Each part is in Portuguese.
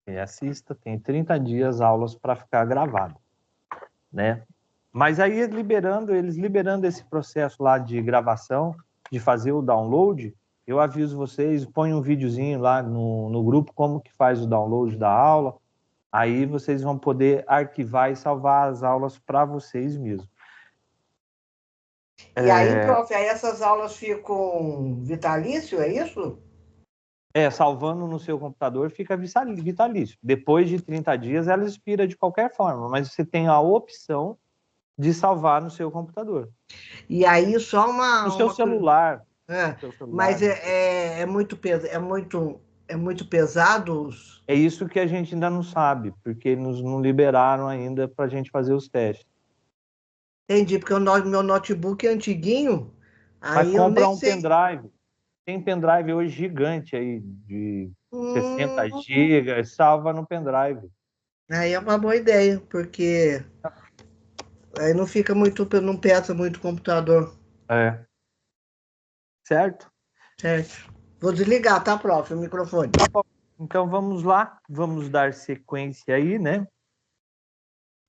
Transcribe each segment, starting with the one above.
quem assista, tem 30 dias aulas para ficar gravado, né? Mas aí eles liberando esse processo lá de gravação, de fazer o download, eu aviso vocês, põe um videozinho lá no grupo como que faz o download da aula, aí vocês vão poder arquivar e salvar as aulas para vocês mesmos. E aí, prof, aí essas aulas ficam vitalício, é isso? Salvando no seu computador fica vitalício. Depois de 30 dias ela expira de qualquer forma, mas você tem a opção de salvar no seu computador. E aí só No seu celular. Mas é muito pesado? É isso que a gente ainda não sabe, porque nos não liberaram ainda para a gente fazer os testes. Entendi, porque o meu notebook é antiguinho, Mas aí eu compra nem um sei. pendrive. Tem pendrive hoje gigante aí, de 60 Hum, gigas, salva no pendrive. Aí é uma boa ideia, porque aí não fica muito, não pesa muito o computador. Certo? Certo. Vou desligar, tá, prof, o microfone. Tá bom. Então vamos lá, vamos dar sequência aí, né?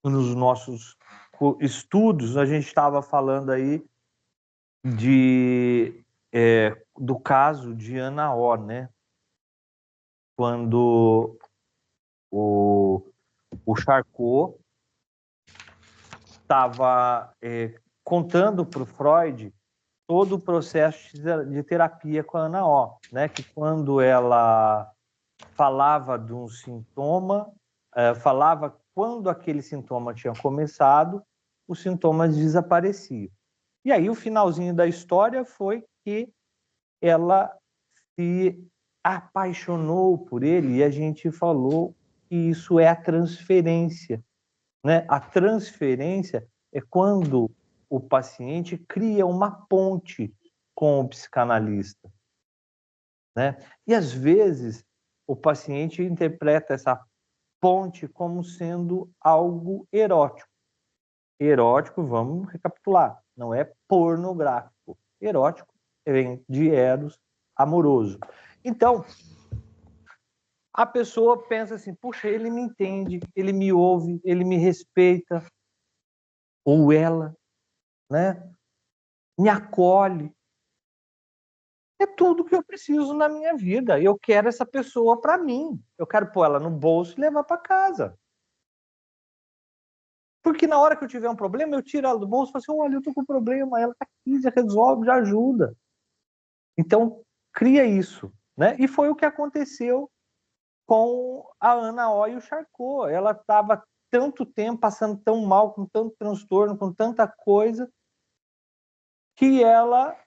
Nos nossos estudos, a gente estava falando aí do caso de Ana O, né? Quando o Charcot estava contando para o Freud todo o processo de terapia com a Ana O, né? Que quando ela falava de um sintoma, falava quando aquele sintoma tinha começado, os sintomas desapareciam. E aí o finalzinho da história foi que ela se apaixonou por ele, e a gente falou que isso é a transferência, né? A transferência é quando o paciente cria uma ponte com o psicanalista, né? E às vezes o paciente interpreta essa ponte como sendo algo erótico. Erótico, vamos recapitular, não é pornográfico. Erótico vem de eros, amoroso. Então, a pessoa pensa assim, puxa, ele me entende, ele me ouve, ele me respeita, ou ela, né, me acolhe. É tudo que eu preciso na minha vida. Eu quero essa pessoa para mim. Eu quero pôr ela no bolso e levar para casa. Porque na hora que eu tiver um problema, eu tiro ela do bolso e falo assim, olha, eu tô com um problema, ela tá aqui, já resolve, já ajuda. Então, cria isso, né? E foi o que aconteceu com a Ana O e o Charcot. Ela estava tanto tempo passando tão mal, com tanto transtorno, com tanta coisa, que ela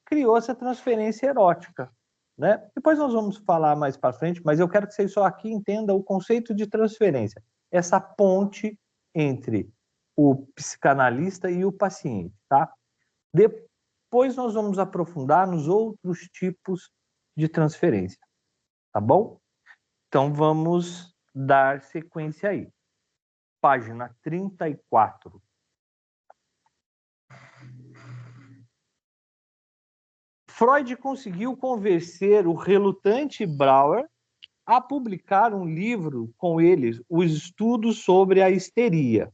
criou essa transferência erótica, né? Depois nós vamos falar mais para frente, mas eu quero que vocês só aqui entendam o conceito de transferência, essa ponte entre o psicanalista e o paciente, tá? Depois nós vamos aprofundar nos outros tipos de transferência, tá bom? Então vamos dar sequência aí. Página 34. Freud conseguiu convencer o relutante Brauer a publicar um livro com eles, os estudos sobre a histeria.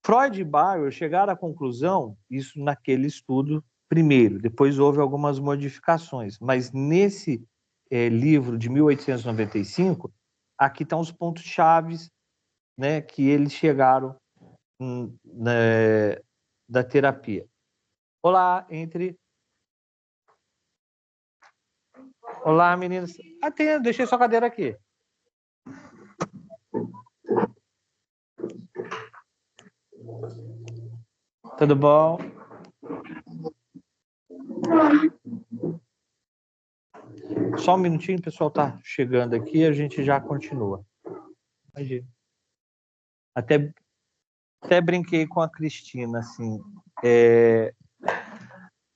Freud e Brauer chegaram à conclusão, isso naquele estudo primeiro, depois houve algumas modificações, mas nesse livro de 1895, aqui estão os pontos chaves, né, que eles chegaram da terapia. Olá, entre. Olá, meninas. Deixei sua cadeira aqui. Tudo bom? Só um minutinho, o pessoal tá chegando aqui, a gente já continua. Até brinquei com a Cristina, assim.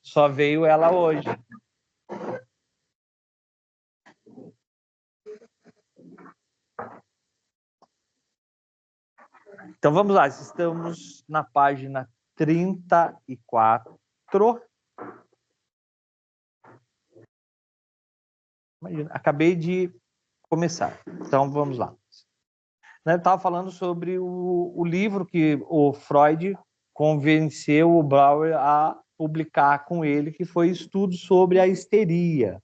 Só veio ela hoje. Então vamos lá, estamos na página 34. Imagina, acabei de começar. Então, vamos lá. Estava falando sobre o livro que o Freud convenceu o Brauer a publicar com ele, que foi Estudos sobre a Histeria.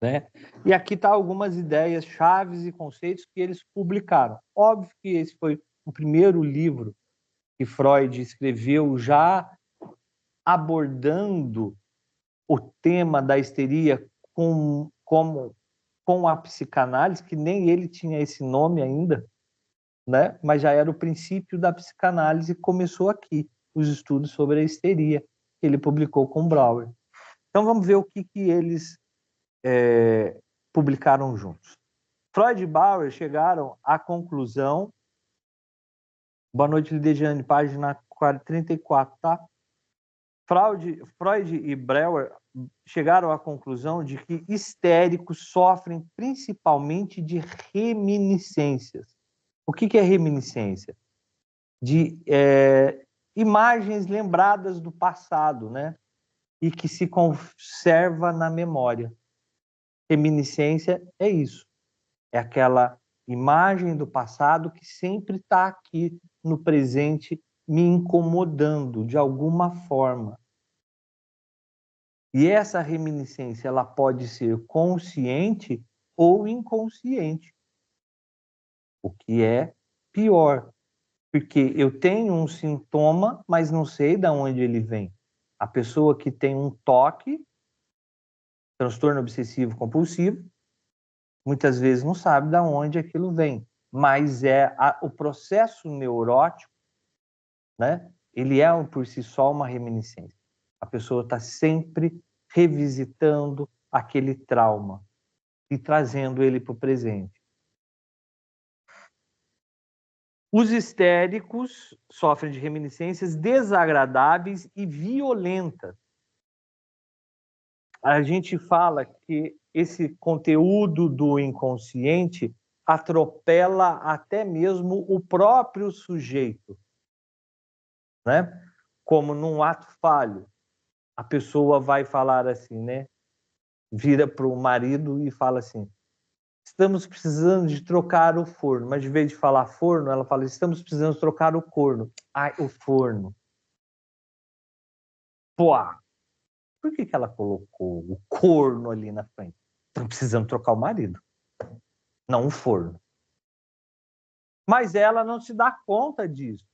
Né? E aqui está algumas ideias chaves e conceitos que eles publicaram. Óbvio que esse foi o primeiro livro que Freud escreveu já abordando o tema da histeria com a psicanálise, que nem ele tinha esse nome ainda, né? Mas já era o princípio da psicanálise, começou aqui, os estudos sobre a histeria, que ele publicou com Brauer. Então vamos ver o que eles publicaram juntos. Freud e Brauer chegaram à conclusão... Boa noite, Lidejane, página 34, tá? Freud e Brauer chegaram à conclusão de que histéricos sofrem principalmente de reminiscências. O que é reminiscência? De imagens lembradas do passado, né? E que se conserva na memória. Reminiscência é isso. É aquela imagem do passado que sempre está aqui no presente, me incomodando de alguma forma. E essa reminiscência ela pode ser consciente ou inconsciente, o que é pior, porque eu tenho um sintoma, mas não sei de onde ele vem. A pessoa que tem um toque, transtorno obsessivo compulsivo, muitas vezes não sabe de onde aquilo vem, mas o processo neurótico, né? Ele é por si só uma reminiscência. A pessoa está sempre revisitando aquele trauma e trazendo ele para o presente. Os histéricos sofrem de reminiscências desagradáveis e violentas. A gente fala que esse conteúdo do inconsciente atropela até mesmo o próprio sujeito, né? Como num ato falho, a pessoa vai falar assim, né? Vira para o marido e fala assim: estamos precisando de trocar o forno. Mas, de vez de falar forno, ela fala: estamos precisando trocar o corno. Ai, o forno. Pô, por que ela colocou o corno ali na frente? Estamos precisando trocar o marido, não o forno. Mas ela não se dá conta disso.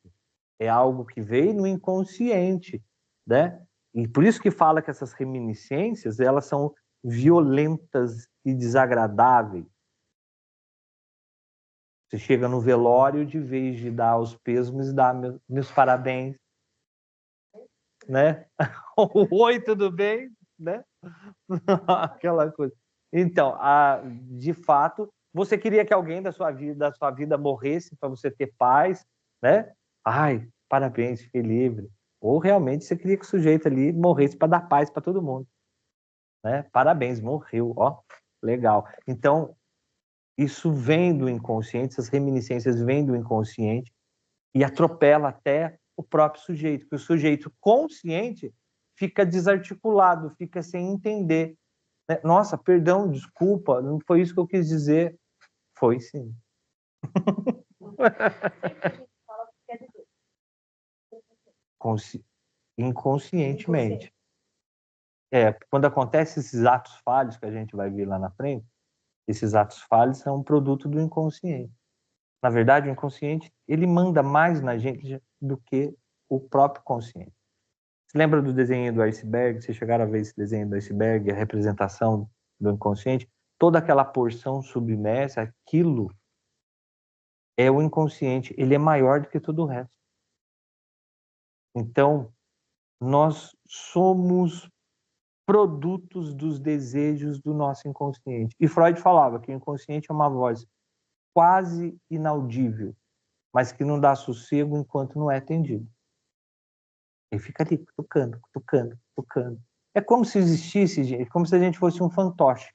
É algo que veio no inconsciente, né? E por isso que fala que essas reminiscências, elas são violentas e desagradáveis. Você chega no velório, de vez de dar os pêsames, dá meus parabéns, né? Oi, tudo bem? Né? Aquela coisa. Então, de fato, você queria que alguém da sua vida morresse para você ter paz, né? Ai, parabéns, fiquei livre. Ou realmente você queria que o sujeito ali morresse para dar paz para todo mundo, né? Parabéns, morreu, ó, legal. Então, isso vem do inconsciente, essas reminiscências vêm do inconsciente e atropela até o próprio sujeito, porque o sujeito consciente fica desarticulado, fica sem entender. Nossa, perdão, desculpa, não foi isso que eu quis dizer. Foi sim. Inconscientemente. Quando acontecem esses atos falhos que a gente vai ver lá na frente, esses atos falhos são um produto do inconsciente. Na verdade, o inconsciente, ele manda mais na gente do que o próprio consciente. Você lembra do desenho do iceberg? Vocês chegaram a ver esse desenho do iceberg, a representação do inconsciente? Toda aquela porção submersa, aquilo é o inconsciente, ele é maior do que todo o resto. Então, nós somos produtos dos desejos do nosso inconsciente. E Freud falava que o inconsciente é uma voz quase inaudível, mas que não dá sossego enquanto não é atendido. Ele fica ali, cutucando, cutucando, cutucando. É como se existisse, gente, como se a gente fosse um fantoche.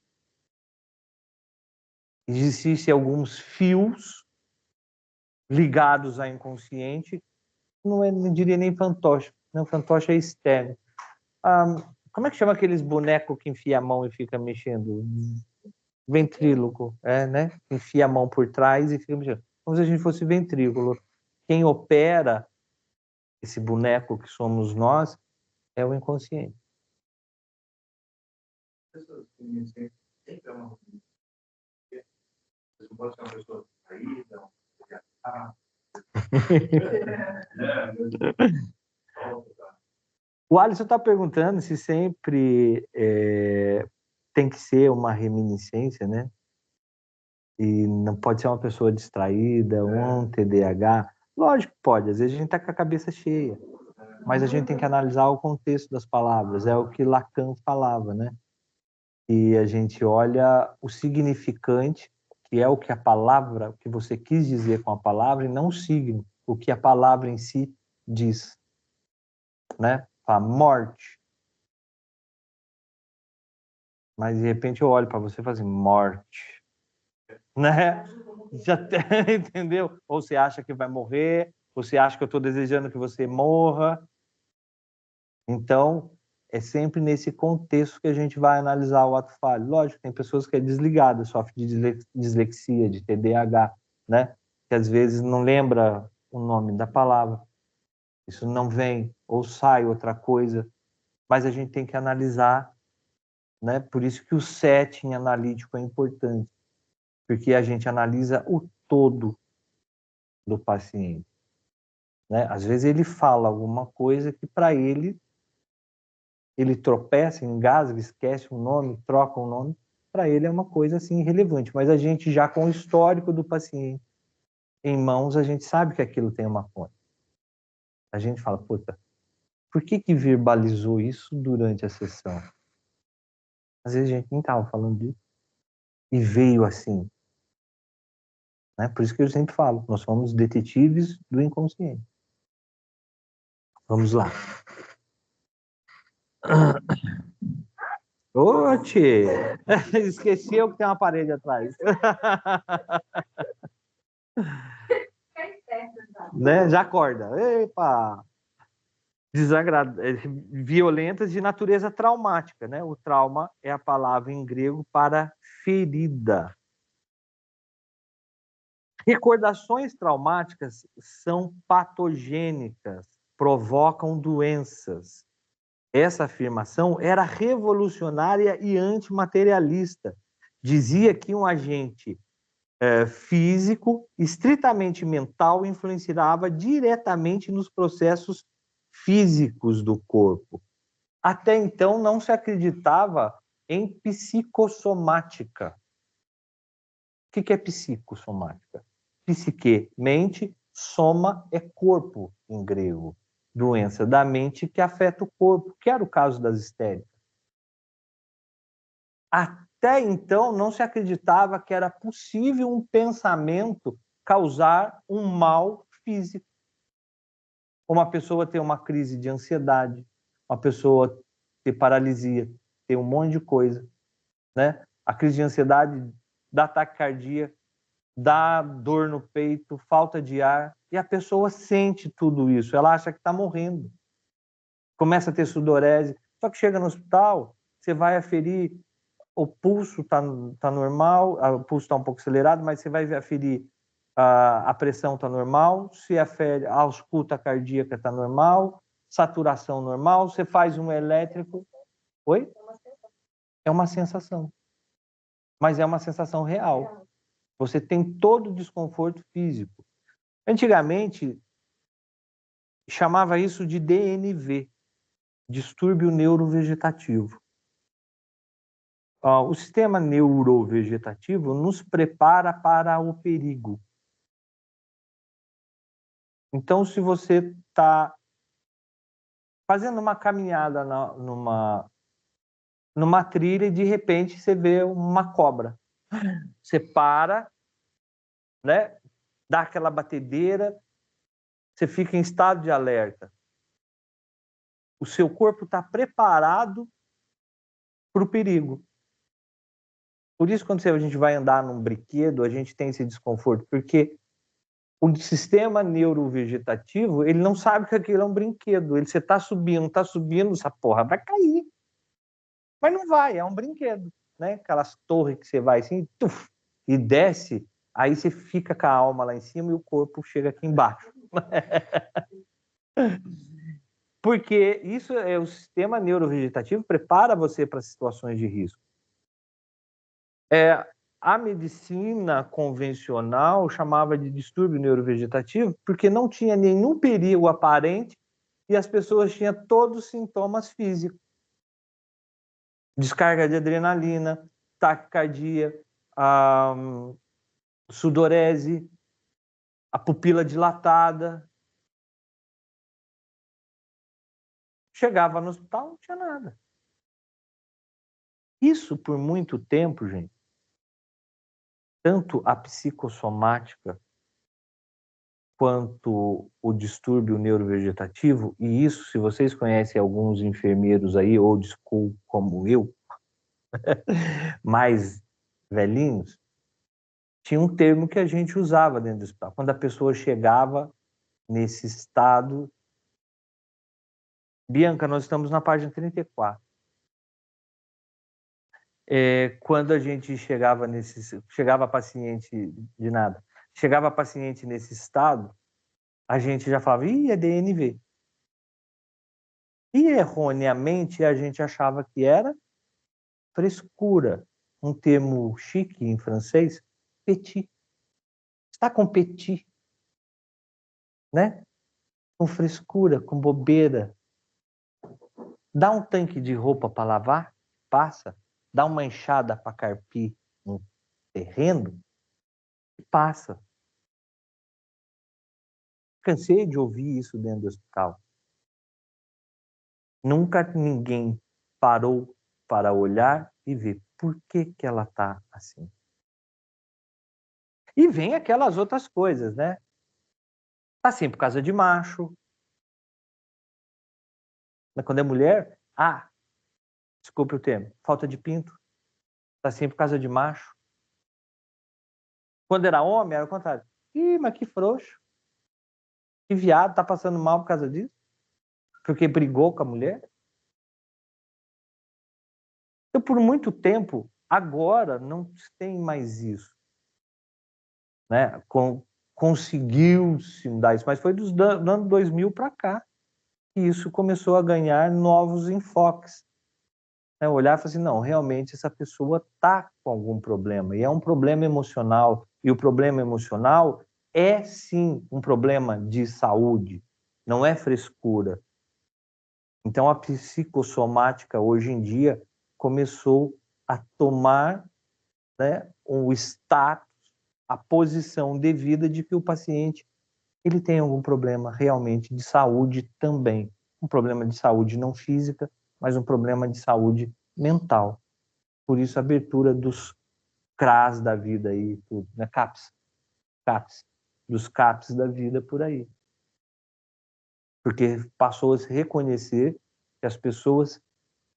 Existissem alguns fios ligados ao inconsciente, não diria nem fantoche, não, fantoche é externo. Como é que chama aqueles bonecos que enfia a mão e fica mexendo? Ventríloco, né? Enfia a mão por trás e fica mexendo. Como se a gente fosse ventrículo. Quem opera esse boneco que somos nós é o inconsciente. Pode ser uma pessoa caída, O Alisson está perguntando se sempre tem que ser uma reminiscência, né? E não pode ser uma pessoa distraída, um TDAH. Lógico que pode, às vezes a gente está com a cabeça cheia, mas a gente tem que analisar o contexto das palavras, é o que Lacan falava, né? E a gente olha o significante, que é o que a palavra, o que você quis dizer com a palavra, e não o signo, o que a palavra em si diz, né? A morte. Mas de repente eu olho para você e falo assim, morte, né? Já entendeu? Ou você acha que vai morrer, ou você acha que eu estou desejando que você morra. Então, é sempre nesse contexto que a gente vai analisar o ato falho. Lógico, tem pessoas que é desligada, sofre de dislexia, de TDAH, né? Que às vezes não lembra o nome da palavra. Isso não vem, ou sai outra coisa. Mas a gente tem que analisar, né? Por isso que o setting analítico é importante, porque a gente analisa o todo do paciente, né? Às vezes ele fala alguma coisa que para ele tropeça, engasga, esquece um nome, troca um nome, para ele é uma coisa assim irrelevante, mas a gente já com o histórico do paciente em mãos, a gente sabe que aquilo tem uma conta. A gente fala, puta, por que verbalizou isso durante a sessão? Às vezes a gente nem estava falando disso e veio assim, né? Por isso que eu sempre falo, nós somos detetives do inconsciente. Vamos lá. Ô, tchê! Esqueceu que tem uma parede atrás. Né? Já acorda. Epa! Violentas de natureza traumática, né? O trauma é a palavra em grego para ferida. Recordações traumáticas são patogênicas, provocam doenças. Essa afirmação era revolucionária e antimaterialista. Dizia que um agente físico, estritamente mental, influenciava diretamente nos processos físicos do corpo. Até então não se acreditava em psicossomática. O que é psicossomática? Psique, mente, soma é corpo em grego. Doença da mente que afeta o corpo, que era o caso das histéricas. Até então não se acreditava que era possível um pensamento causar um mal físico. Uma pessoa ter uma crise de ansiedade, uma pessoa ter paralisia, ter um monte de coisa, né? A crise de ansiedade dá taquicardia, dá dor no peito, falta de ar, e a pessoa sente tudo isso, ela acha que está morrendo. Começa a ter sudorese, só que chega no hospital, você vai aferir, o pulso tá normal, o pulso está um pouco acelerado, mas você vai aferir a pressão está normal, se afere, a ausculta cardíaca está normal, saturação normal, você faz um elétrico. Oi? É uma sensação. Mas é uma sensação real. Você tem todo o desconforto físico. Antigamente, chamava isso de DNV, distúrbio neurovegetativo. O sistema neurovegetativo nos prepara para o perigo. Então, se você está fazendo uma caminhada numa trilha e de repente você vê uma cobra, você para, né? Dá aquela batedeira, você fica em estado de alerta. O seu corpo está preparado para o perigo. Por isso, quando a gente vai andar num brinquedo, a gente tem esse desconforto, porque o sistema neurovegetativo, ele não sabe que aquilo é um brinquedo. Você está subindo, essa porra vai cair. Mas não vai, é um brinquedo. né? Aquelas torres que você vai assim, tuf, e desce, aí você fica com a alma lá em cima e o corpo chega aqui embaixo. Porque isso é o sistema neurovegetativo, prepara você para situações de risco. A medicina convencional chamava de distúrbio neurovegetativo porque não tinha nenhum perigo aparente e as pessoas tinham todos os sintomas físicos. Descarga de adrenalina, taquicardia, sudorese, a pupila dilatada. Chegava no hospital, não tinha nada. Isso por muito tempo, gente. Tanto a psicossomática quanto o distúrbio neurovegetativo, e isso, se vocês conhecem alguns enfermeiros aí, old school como eu, mais velhinhos, tinha um termo que a gente usava dentro do hospital. Quando a pessoa chegava nesse estado... Bianca, nós estamos na página 34. Quando a gente chegava paciente de nada, chegava paciente nesse estado, a gente já falava, ih, é DNV. E erroneamente a gente achava que era frescura, um termo chique em francês, petit. Está com petit, né? Com frescura, com bobeira. Dá um tanque de roupa para lavar, passa. Dá uma enxada para carpir um terreno, passa. Cansei de ouvir isso dentro do hospital. Nunca ninguém parou para olhar e ver por que ela está assim. E vem aquelas outras coisas, né? Assim, por causa de macho. Mas quando é mulher, desculpe o termo, falta de pinto. Tá assim por causa de macho. Quando era homem, era o contrário. Ih, mas que frouxo. Que viado, tá passando mal por causa disso? Porque brigou com a mulher? Então, por muito tempo, agora não tem mais isso. Né? Conseguiu-se mudar isso, mas foi do ano 2000 para cá que isso começou a ganhar novos enfoques. Né? Olhar e falar assim, não, realmente essa pessoa está com algum problema, e é um problema emocional, e o problema emocional é sim um problema de saúde, não é frescura. Então a psicossomática hoje em dia começou a tomar, né, o status, a posição devida de que o paciente ele tem algum problema realmente de saúde também. Um problema de saúde não física, mas um problema de saúde mental. Por isso a abertura dos CRAS da vida aí, tudo, né? CAPS, dos CAPS da vida por aí. Porque passou a se reconhecer que as pessoas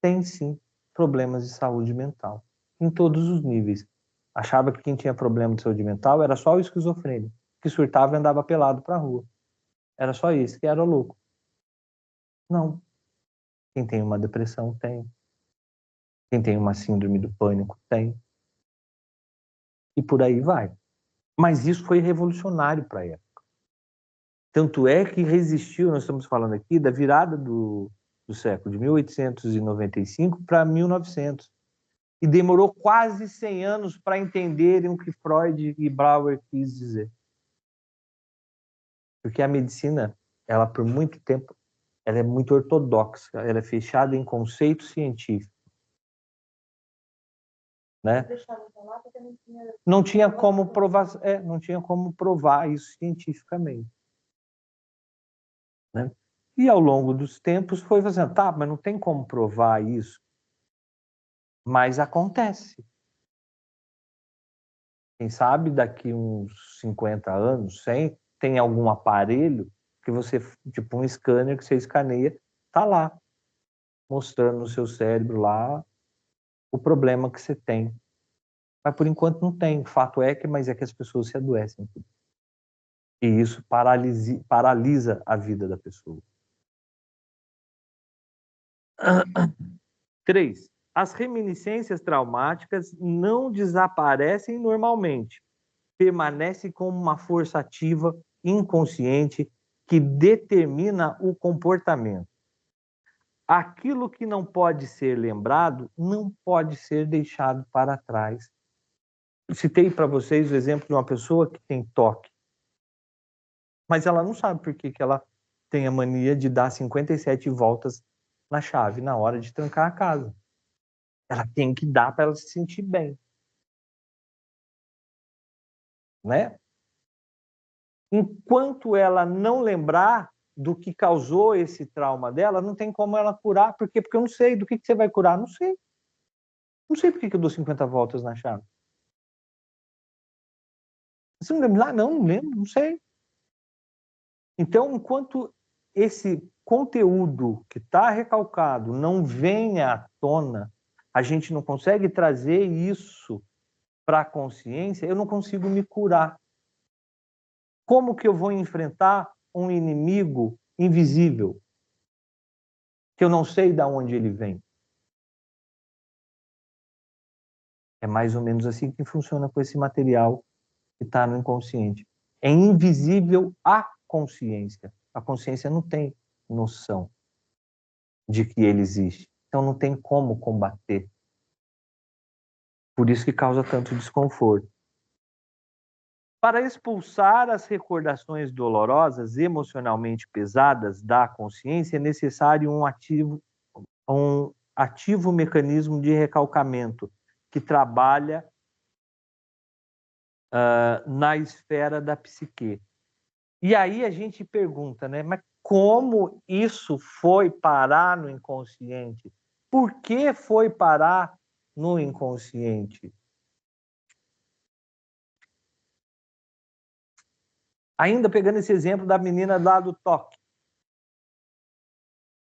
têm sim problemas de saúde mental, em todos os níveis. Achava que quem tinha problema de saúde mental era só o esquizofrênico, que surtava e andava pelado para a rua. Era só isso, que era louco. Não. Quem tem uma depressão tem. Quem tem uma síndrome do pânico tem. E por aí vai. Mas isso foi revolucionário para a época. Tanto é que resistiu, nós estamos falando aqui da virada do século, de 1895 para 1900. E demorou quase 100 anos para entenderem o que Freud e Brouwer quis dizer. Porque a medicina, ela por muito tempo, ela é muito ortodoxa, ela é fechada em conceito científico. Né? Não tinha como provar, não tinha como provar isso cientificamente. Né? E ao longo dos tempos foi fazendo, tá, mas não tem como provar isso. Mas acontece. Quem sabe daqui uns 50 anos, 100, tem algum aparelho que você, tipo um scanner que você escaneia, tá lá, mostrando no seu cérebro lá o problema que você tem. Mas por enquanto não tem. O fato é que, mas é que as pessoas se adoecem. E isso paralisa a vida da pessoa. 3. As reminiscências traumáticas não desaparecem normalmente, permanecem como uma força ativa, inconsciente, que determina o comportamento. Aquilo que não pode ser lembrado não pode ser deixado para trás. Eu citei para vocês o exemplo de uma pessoa que tem toque, mas ela não sabe por que ela tem a mania de dar 57 voltas na chave na hora de trancar a casa. Ela tem que dar para ela se sentir bem, né? Enquanto ela não lembrar do que causou esse trauma dela, não tem como ela curar. Por quê? Porque eu não sei. Do que você vai curar? Não sei. Não sei por que eu dou 50 voltas na chave. Você não lembra? Não lembro, não sei. Então, enquanto esse conteúdo que está recalcado não venha à tona, a gente não consegue trazer isso para a consciência, eu não consigo me curar. Como que eu vou enfrentar um inimigo invisível, que eu não sei de onde ele vem? É mais ou menos assim que funciona com esse material que está no inconsciente. É invisível à consciência. A consciência não tem noção de que ele existe. Então não tem como combater. Por isso que causa tanto desconforto. Para expulsar as recordações dolorosas, emocionalmente pesadas da consciência, é necessário um ativo mecanismo de recalcamento que trabalha na esfera da psique. E aí a gente pergunta, né? Mas como isso foi parar no inconsciente? Por que foi parar no inconsciente? Ainda pegando esse exemplo da menina lá do toque,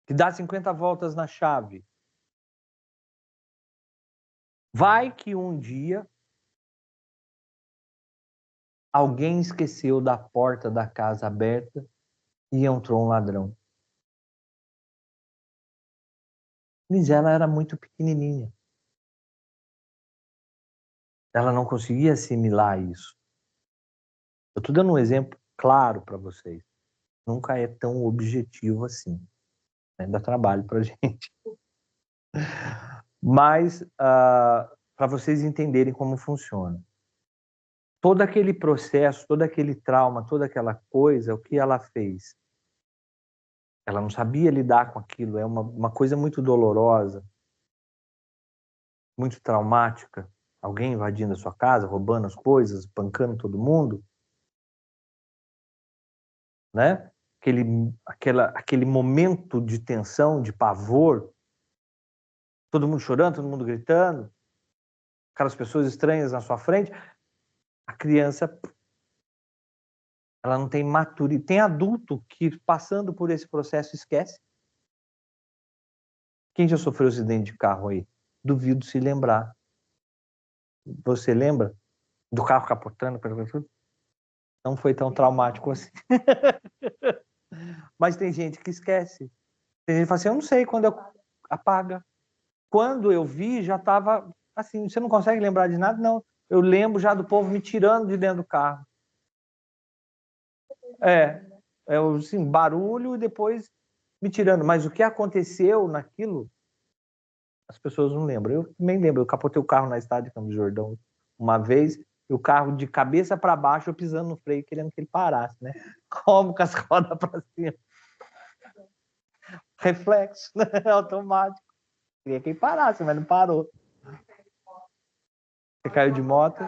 que dá 50 voltas na chave. Vai que um dia alguém esqueceu da porta da casa aberta e entrou um ladrão. Mas ela era muito pequenininha. Ela não conseguia assimilar isso. Eu estou dando um exemplo claro para vocês. Nunca é tão objetivo assim. Dá trabalho para a gente. Mas, para vocês entenderem como funciona. Todo aquele processo, todo aquele trauma, toda aquela coisa, o que ela fez? Ela não sabia lidar com aquilo. É uma coisa muito dolorosa, muito traumática. Alguém invadindo a sua casa, roubando as coisas, espancando todo mundo. Né? Aquele momento de tensão, de pavor, todo mundo chorando, todo mundo gritando, aquelas pessoas estranhas na sua frente, a criança, ela não tem maturidade. Tem adulto que, passando por esse processo, esquece. Quem já sofreu acidente de carro aí? Duvido se lembrar. Você lembra do carro capotando? Não foi tão traumático assim. Mas tem gente que esquece. Tem gente que fala assim, eu não sei quando eu apaga. Quando eu vi, já estava assim, você não consegue lembrar de nada? Não. Eu lembro já do povo me tirando de dentro do carro. Assim, barulho e depois me tirando. Mas o que aconteceu naquilo, as pessoas não lembram. Eu também lembro. Eu capotei o carro na estrada de Campos do Jordão uma vez, e o carro de cabeça para baixo, eu pisando no freio, querendo que ele parasse, né? Como com as rodas para cima. Reflexo, né? Automático. Queria que ele parasse, mas não parou. Você caiu de moto.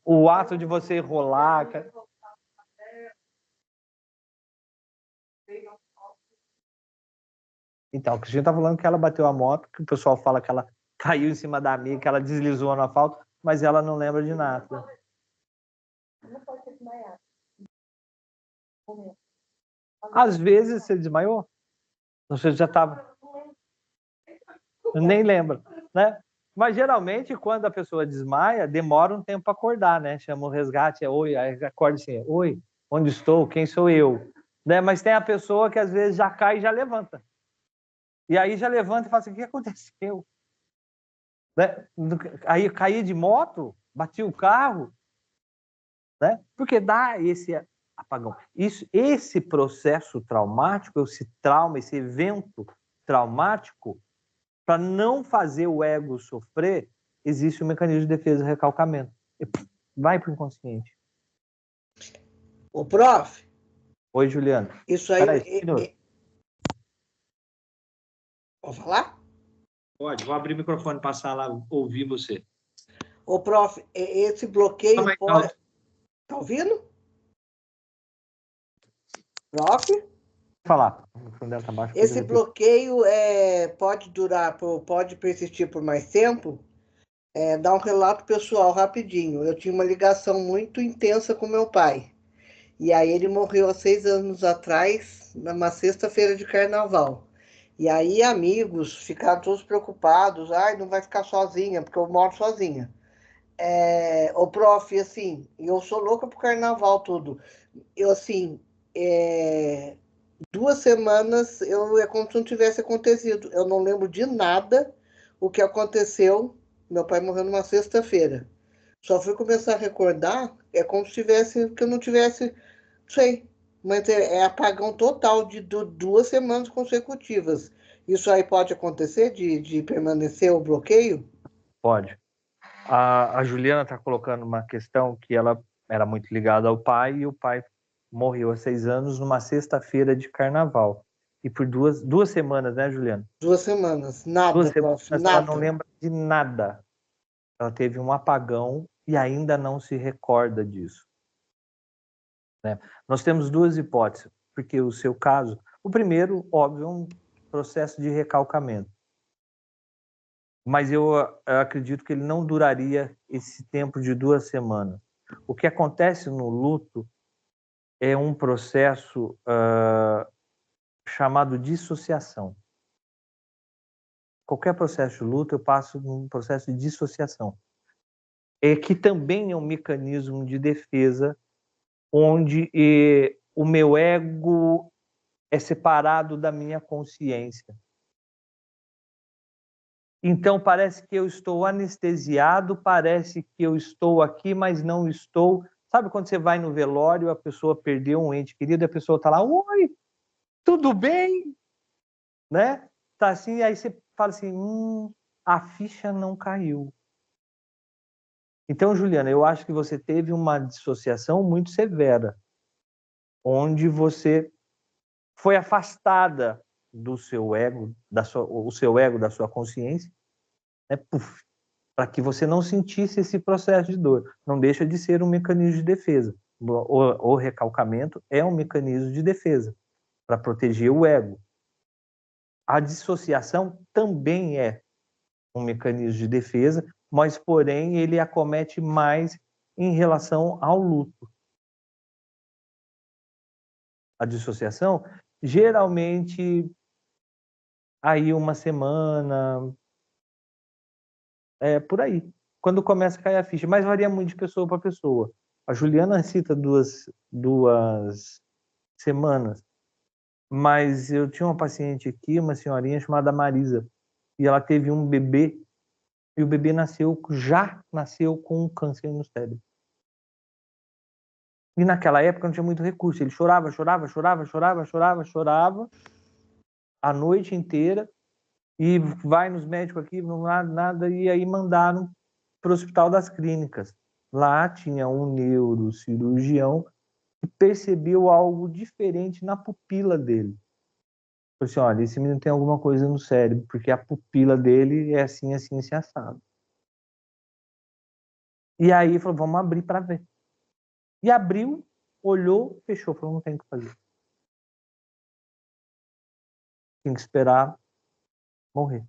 O ato de você rolar. Então, a Cristina tá falando que ela bateu a moto, que o pessoal fala que ela caiu em cima da amiga, que ela deslizou no asfalto, mas ela não lembra de nada. Não pode ter desmaiado. Às vezes você desmaiou? Você já estava. Nem lembra, né? Mas geralmente, quando a pessoa desmaia, demora um tempo para acordar, né? Chama o resgate, oi, aí acorda assim, oi, onde estou? Quem sou eu? Né? Mas tem a pessoa que às vezes já cai e já levanta. E aí já levanta e fala assim, o que aconteceu? Né? Aí eu caí de moto, bati o carro, né? Porque dá esse apagão. Esse processo traumático, esse trauma, esse evento traumático, para não fazer o ego sofrer, existe um mecanismo de defesa e recalcamento. Vai para o inconsciente. Ô, prof. Oi, Juliana. Isso aí. Peraí, Vou falar? Pode, vou abrir o microfone, passar lá, ouvir você. Ô, prof, esse bloqueio Calma aí, pode. Tá ouvindo? Prof? Falar. Tá Esse bloqueio pode durar, pode persistir por mais tempo? Dá um relato pessoal rapidinho. Eu tinha uma ligação muito intensa com meu pai. E aí ele morreu há 6 anos atrás, numa sexta-feira de carnaval. E aí amigos ficaram todos preocupados. Ai, não vai ficar sozinha, porque eu moro sozinha. Ô, prof, assim, eu sou louca pro carnaval, tudo. Eu, assim, 2 semanas, é como se não tivesse acontecido. Eu não lembro de nada o que aconteceu. Meu pai morreu numa sexta-feira. Só fui começar a recordar, é como se tivesse, que eu não tivesse, não sei, mas é apagão total de 2 semanas consecutivas. Isso aí pode acontecer, de permanecer o bloqueio? Pode. A Juliana está colocando uma questão que ela era muito ligada ao pai e o pai morreu há 6 anos numa sexta-feira de carnaval. E por duas semanas, né, Juliana? 2 semanas, nada, 2 semanas prof, ela não nada. lembra de nada. Ela teve um apagão e ainda não se recorda disso. Né? Nós temos duas hipóteses, porque o seu caso, o primeiro, óbvio, é um processo de recalcamento. Mas eu acredito que ele não duraria esse tempo de 2 semanas. O que acontece no luto é um processo chamado dissociação. Qualquer processo de luto, eu passo num processo de dissociação. Que também é um mecanismo de defesa onde o meu ego é separado da minha consciência. Então, parece que eu estou anestesiado, parece que eu estou aqui, mas não estou. Sabe quando você vai no velório, a pessoa perdeu um ente querido, a pessoa está lá, oi, tudo bem? Né? Tá assim, aí você fala assim, a ficha não caiu. Então, Juliana, eu acho que você teve uma dissociação muito severa, onde você foi afastada do seu ego, o seu ego da sua consciência, né? Para que você não sentisse esse processo de dor. Não deixa de ser um mecanismo de defesa. O recalcamento é um mecanismo de defesa para proteger o ego. A dissociação também é um mecanismo de defesa, mas, porém, ele acomete mais em relação ao luto. A dissociação, geralmente, aí uma semana, por aí, quando começa a cair a ficha, mas varia muito de pessoa para pessoa. A Juliana cita duas semanas, mas eu tinha uma paciente aqui, uma senhorinha chamada Marisa, e ela teve um bebê, e o bebê já nasceu com um câncer no cérebro. E naquela época não tinha muito recurso, ele chorava a noite inteira, e vai nos médicos aqui, não nada, e aí mandaram para o Hospital das Clínicas. Lá tinha um neurocirurgião que percebeu algo diferente na pupila dele. Falei assim, olha, esse menino tem alguma coisa no cérebro, porque a pupila dele é assim, assim, assim, assado. E aí falou, vamos abrir para ver. E abriu, olhou, fechou, falou, não tem o que fazer. Tem que esperar morrer.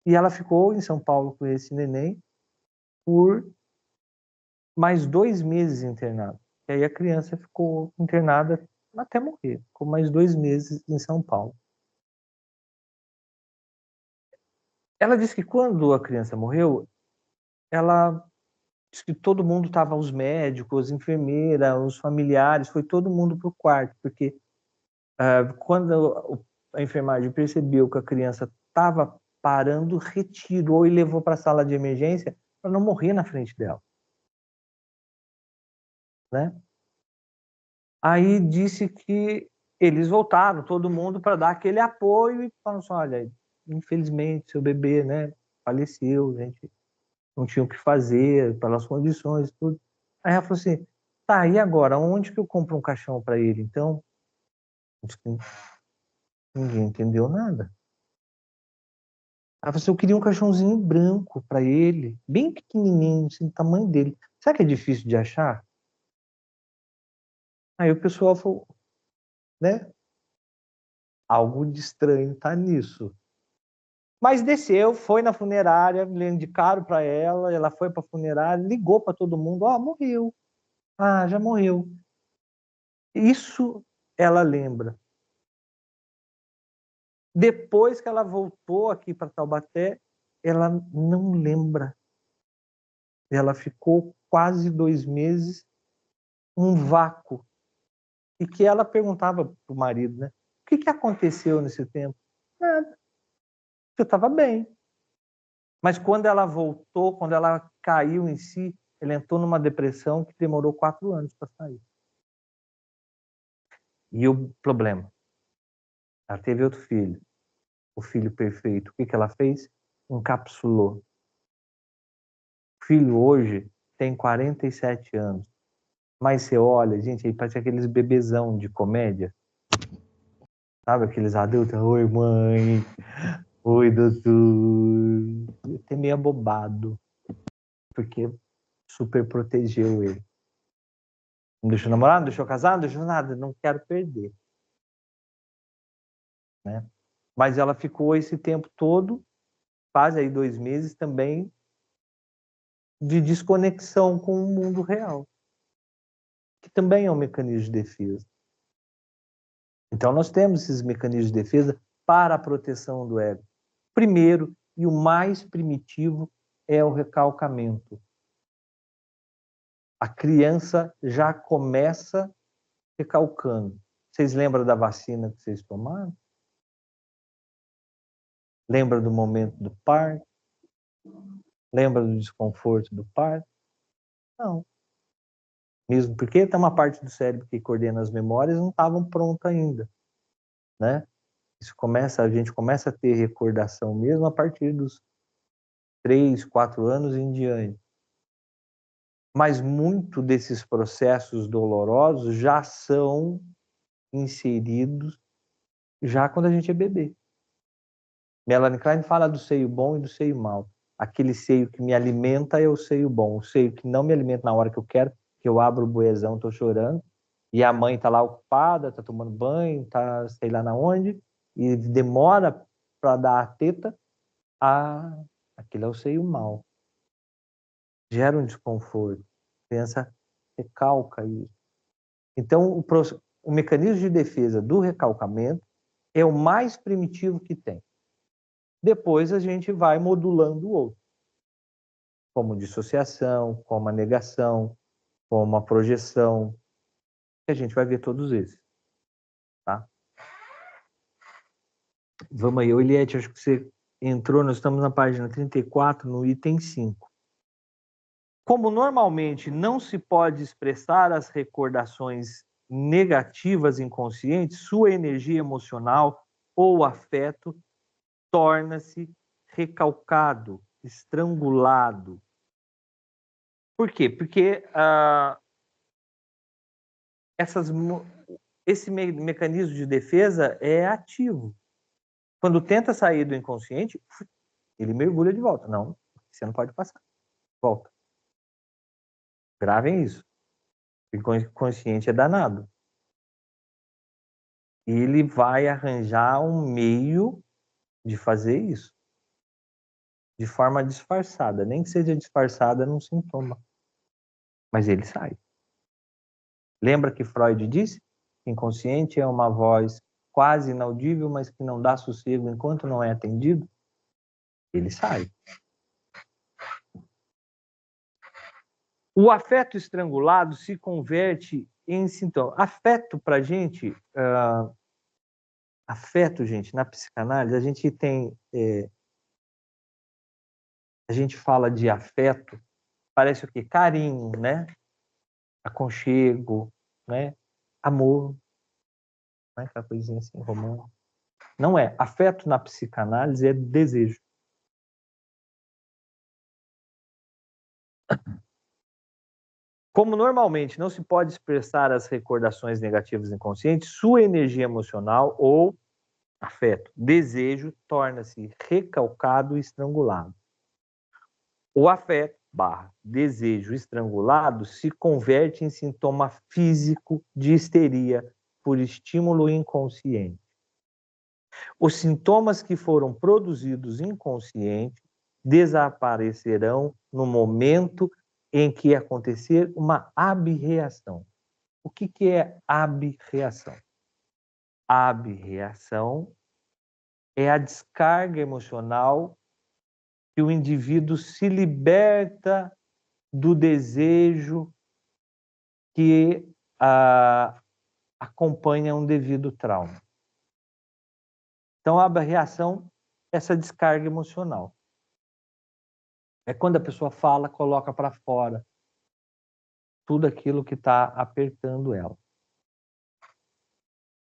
E ela ficou em São Paulo com esse neném por mais 2 meses internada. E aí a criança ficou internada até morrer. Ficou mais 2 meses em São Paulo. Ela disse que quando a criança morreu, ela disse que todo mundo estava, os médicos, as enfermeiras, os familiares, foi todo mundo para o quarto, porque quando a enfermagem percebeu que a criança estava parando, retirou e levou para a sala de emergência para não morrer na frente dela. Né? Aí disse que eles voltaram, todo mundo, para dar aquele apoio e falaram assim, olha, infelizmente seu bebê, né, faleceu, a gente não tinha o que fazer pelas condições, tudo. Aí ela falou assim, tá, e agora, onde que eu compro um caixão para ele? Então, ninguém entendeu nada. Ela falou assim, eu queria um caixãozinho branco para ele, bem pequenininho, assim, do tamanho dele. Será que é difícil de achar? Aí o pessoal falou, né? Algo de estranho tá nisso. Mas desceu, foi na funerária, me indicaram para ela foi para a funerária, ligou para todo mundo, morreu. Ah, já morreu. Isso ela lembra. Depois que ela voltou aqui para Taubaté, ela não lembra. Ela ficou quase 2 meses, um vácuo. E que ela perguntava para o marido, né? O que aconteceu nesse tempo? Nada. Eu estava bem. Mas quando ela voltou, quando ela caiu em si, ela entrou numa depressão que demorou 4 anos para sair. E o problema? Ela teve outro filho. O filho perfeito. O que ela fez? Encapsulou. O filho hoje tem 47 anos. Mas você olha, gente, aí parece aqueles bebezão de comédia. Sabe, aqueles adultos? Oi, mãe. Oi, doutor. Até meio abobado. Porque super protegeu ele. Não deixou namorar, não deixou casar, não deixou nada. Não quero perder. Né? Mas ela ficou esse tempo todo, quase aí 2 meses também, de desconexão com o mundo real. Que também é um mecanismo de defesa. Então, nós temos esses mecanismos de defesa para a proteção do ego. Primeiro, e o mais primitivo, é o recalcamento. A criança já começa recalcando. Vocês lembram da vacina que vocês tomaram? Lembra do momento do parto? Lembra do desconforto do parto? Não. Mesmo porque tem uma parte do cérebro que coordena as memórias não estavam prontas ainda, né? A gente começa a ter recordação mesmo a partir dos 3, 4 anos em diante. Mas muito desses processos dolorosos já são inseridos já quando a gente é bebê. Melanie Klein fala do seio bom e do seio mau. Aquele seio que me alimenta é o seio bom. O seio que não me alimenta na hora que eu quero, que eu abro o buezão, estou chorando, e a mãe está lá ocupada, está tomando banho, está sei lá na onde, e demora para dar a teta, aquele é o seio mau. Gera um desconforto. A criança recalca isso. Então, o mecanismo de defesa do recalcamento é o mais primitivo que tem. Depois a gente vai modulando o outro, como dissociação, como a negação, como a projeção, que a gente vai ver todos esses. Tá? Vamos aí, Eliette, acho que você entrou, nós estamos na página 34, no item 5. Como normalmente não se pode expressar as recordações negativas inconscientes, sua energia emocional ou afeto torna-se recalcado, estrangulado. Por quê? Porque esse mecanismo de defesa é ativo. Quando tenta sair do inconsciente, ele mergulha de volta. Não, você não pode passar. Volta. Gravem isso. O inconsciente é danado. E ele vai arranjar um meio de fazer isso. De forma disfarçada. Nem que seja disfarçada num sintoma. Mas ele sai. Lembra que Freud disse? Que inconsciente é uma voz quase inaudível, mas que não dá sossego enquanto não é atendido? Ele sai. O afeto estrangulado se converte em sintoma. Afeto, para a gente, Afeto, gente, na psicanálise, a gente tem... a gente fala de afeto, parece o quê? Carinho, né? Aconchego, né? Amor, né? Aquela coisinha assim, romântica. Não é. Afeto na psicanálise é desejo. Como normalmente não se pode expressar as recordações negativas inconscientes, sua energia emocional ou afeto, desejo, torna-se recalcado e estrangulado. O afeto desejo estrangulado se converte em sintoma físico de histeria por estímulo inconsciente. Os sintomas que foram produzidos inconsciente desaparecerão no momento em que acontecer uma abreação. O que é abreação? A abreação é a descarga emocional que o indivíduo se liberta do desejo que acompanha um devido trauma. Então, a abreação é essa descarga emocional. É quando a pessoa fala, coloca para fora tudo aquilo que está apertando ela.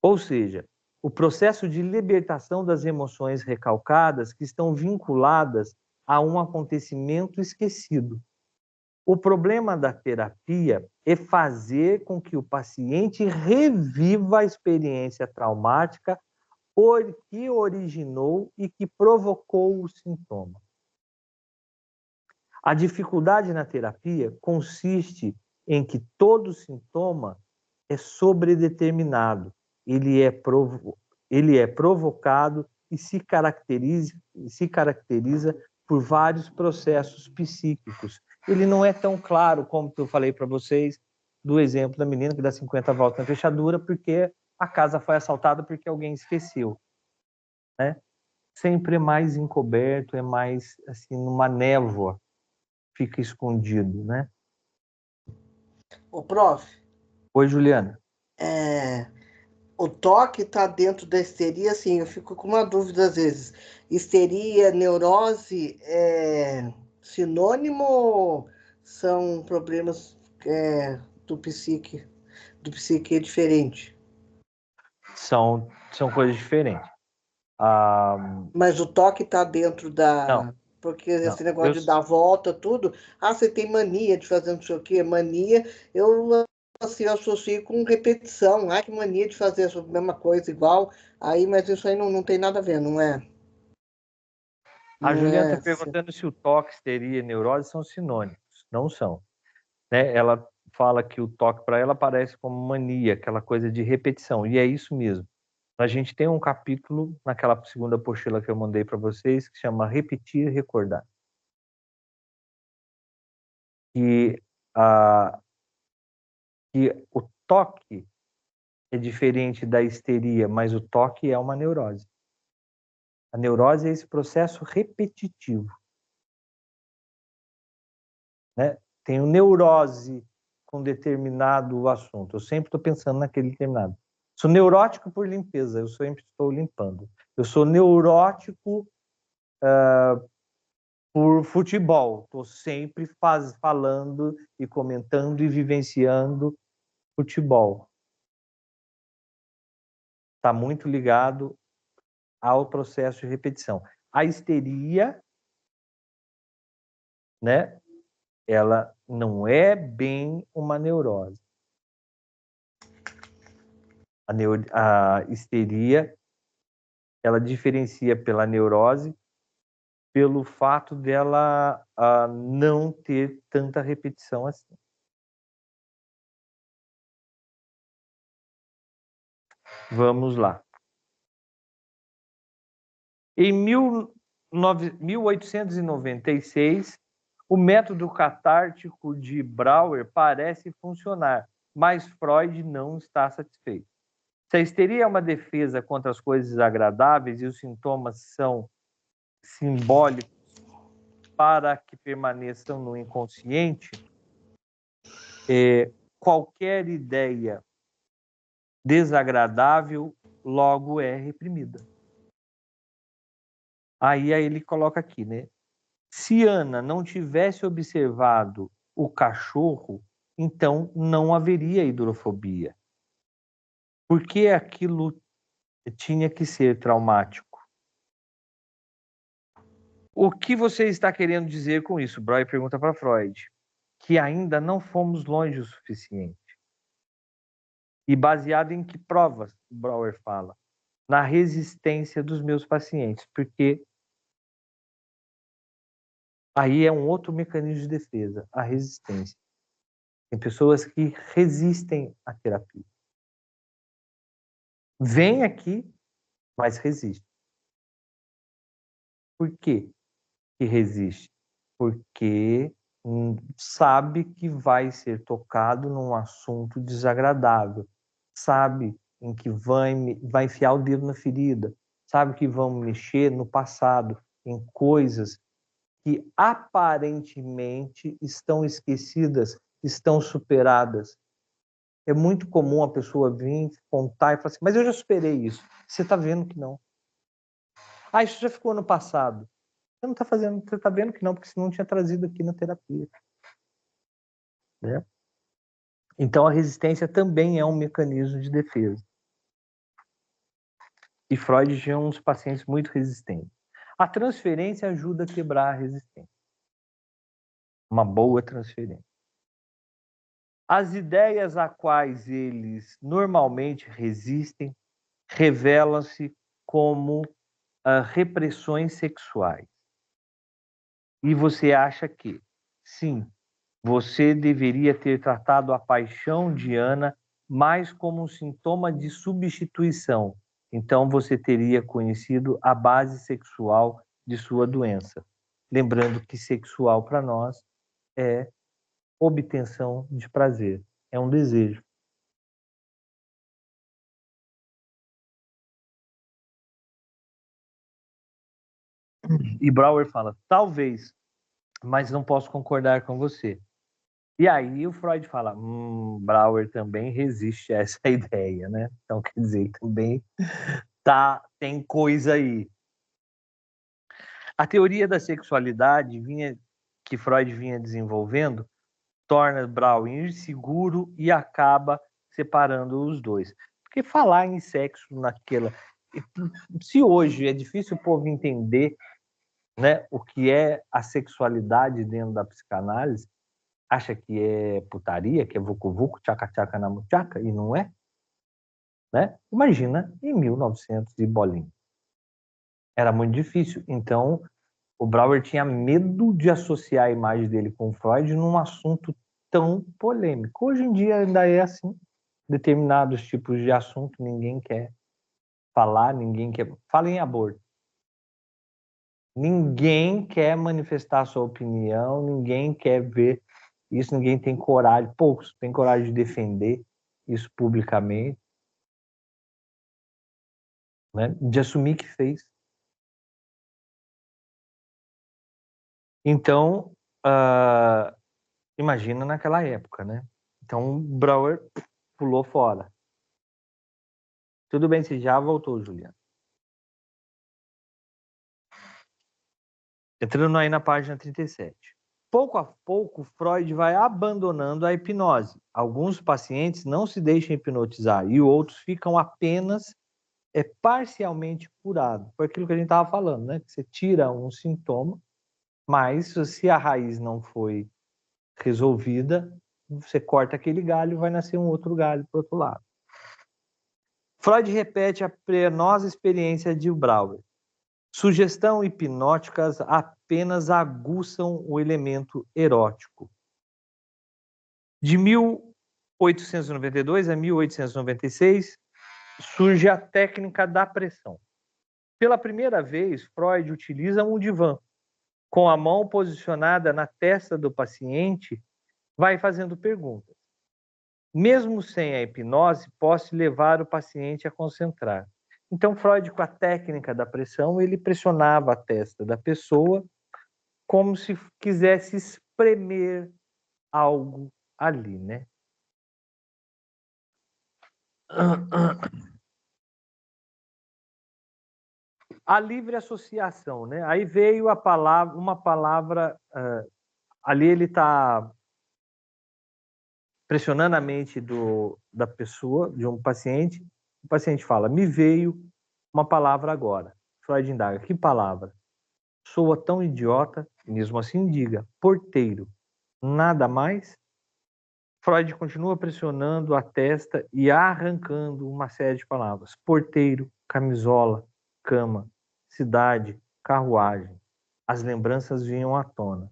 Ou seja, o processo de libertação das emoções recalcadas que estão vinculadas a um acontecimento esquecido. O problema da terapia é fazer com que o paciente reviva a experiência traumática que originou e que provocou o sintoma. A dificuldade na terapia consiste em que todo sintoma é sobredeterminado, ele é provocado e se caracteriza por vários processos psíquicos. Ele não é tão claro como eu falei para vocês do exemplo da menina que dá 50 voltas na fechadura porque a casa foi assaltada porque alguém esqueceu, né? Sempre é mais encoberto, é mais assim numa névoa, fica escondido, né? Ô, prof, Oi, Juliana. o toque está dentro da histeria, assim, eu fico com uma dúvida às vezes. Histeria, neurose, é sinônimo ou são problemas do psique diferente? São coisas diferentes. Mas o toque está dentro Não, da. Porque não. esse negócio de dar volta, tudo. Ah, você tem mania de fazer não sei o quê. Mania, eu assim, eu associo com repetição. Ah, que mania de fazer a mesma coisa igual. Aí, mas isso aí não tem nada a ver, não é? A Não Juliana está é. perguntando se o toque, histeria e neurose são sinônimos. Não são. Né? Ela fala que o toque para ela parece como mania, aquela coisa de repetição. E é isso mesmo. A gente tem um capítulo naquela segunda apostila que eu mandei para vocês que chama Repetir e Recordar. E, que o toque é diferente da histeria, mas o toque é uma neurose. A neurose é esse processo repetitivo. Né? Tenho neurose com determinado assunto. Eu sempre estou pensando naquele determinado. Sou neurótico por limpeza, eu sempre estou limpando. Eu sou neurótico por futebol, estou sempre falando e comentando e vivenciando futebol. Está muito ligado ao processo de repetição. A histeria, né? Ela não é bem uma neurose. A histeria, ela diferencia pela neurose pelo fato dela não ter tanta repetição assim. Vamos lá. Em 1896, o método catártico de Brauer parece funcionar, mas Freud não está satisfeito. Se a histeria é uma defesa contra as coisas desagradáveis e os sintomas são simbólicos para que permaneçam no inconsciente, qualquer ideia desagradável logo é reprimida. Aí ele coloca aqui, né? Se Ana não tivesse observado o cachorro, então não haveria hidrofobia. Porque aquilo tinha que ser traumático. O que você está querendo dizer com isso? Breuer pergunta para Freud. Que ainda não fomos longe o suficiente. E baseado em que provas? Breuer fala. Na resistência dos meus pacientes. Porque aí é um outro mecanismo de defesa, a resistência. Tem pessoas que resistem à terapia. Vem aqui, mas resiste. Por quê que resiste? Porque sabe que vai ser tocado num assunto desagradável, sabe em que vai enfiar o dedo na ferida, sabe que vão mexer no passado, em coisas que aparentemente estão esquecidas, estão superadas. É muito comum a pessoa vir contar e falar assim, mas eu já superei isso. Você está vendo que não. Ah, isso já ficou no passado. Você não está fazendo, você está vendo que não, porque senão não tinha trazido aqui na terapia. Né? Então a resistência também é um mecanismo de defesa. E Freud tinha uns pacientes muito resistentes. A transferência ajuda a quebrar a resistência. Uma boa transferência. As ideias a quais eles normalmente resistem revelam-se como repressões sexuais. E você acha que, sim, você deveria ter tratado a paixão de Ana mais como um sintoma de substituição. Então você teria conhecido a base sexual de sua doença. Lembrando que sexual para nós é obtenção de prazer, é um desejo. E Breuer fala, talvez, mas não posso concordar com você. E aí o Freud fala, Breuer também resiste a essa ideia, né? Então, quer dizer, também tem coisa aí. A teoria da sexualidade que Freud vinha desenvolvendo torna Breuer inseguro e acaba separando os dois. Porque falar em sexo naquela... Se hoje é difícil o povo entender, né, o que é a sexualidade dentro da psicanálise, acha que é putaria, que é vucu-vucu, tchaca-tchaca na muchaca, e não é. Né? Imagina em 1900 e bolinha. Era muito difícil. Então, o Breuer tinha medo de associar a imagem dele com Freud num assunto tão polêmico. Hoje em dia ainda é assim. Determinados tipos de assunto ninguém quer falar, ninguém quer... Fala em aborto. Ninguém quer manifestar sua opinião, ninguém quer ver isso, ninguém tem coragem, poucos têm coragem de defender isso publicamente, né? De assumir que fez. Então, imagina naquela época, né? Então, Breuer pulou fora. Tudo bem, você já voltou, Juliana. Entrando aí na página 37. Pouco a pouco, Freud vai abandonando a hipnose. Alguns pacientes não se deixam hipnotizar e outros ficam apenas parcialmente curados. Foi aquilo que a gente estava falando, né? Que você tira um sintoma, mas se a raiz não foi resolvida, você corta aquele galho e vai nascer um outro galho para o outro lado. Freud repete a penosa experiência de Breuer. Sugestão hipnóticas apenas aguçam o elemento erótico. De 1892 a 1896, surge a técnica da pressão. Pela primeira vez, Freud utiliza um divã. Com a mão posicionada na testa do paciente, vai fazendo perguntas. Mesmo sem a hipnose, posso levar o paciente a concentrar. Então, Freud, com a técnica da pressão, ele pressionava a testa da pessoa como se quisesse espremer algo ali, né? A livre associação, né? Aí veio uma palavra, ali ele está pressionando a mente da pessoa, de um paciente. O paciente fala, me veio uma palavra agora. Freud indaga, que palavra? Soa tão idiota, mesmo assim diga, porteiro, nada mais? Freud continua pressionando a testa e arrancando uma série de palavras. Porteiro, camisola, cama, cidade, carruagem. As lembranças vinham à tona.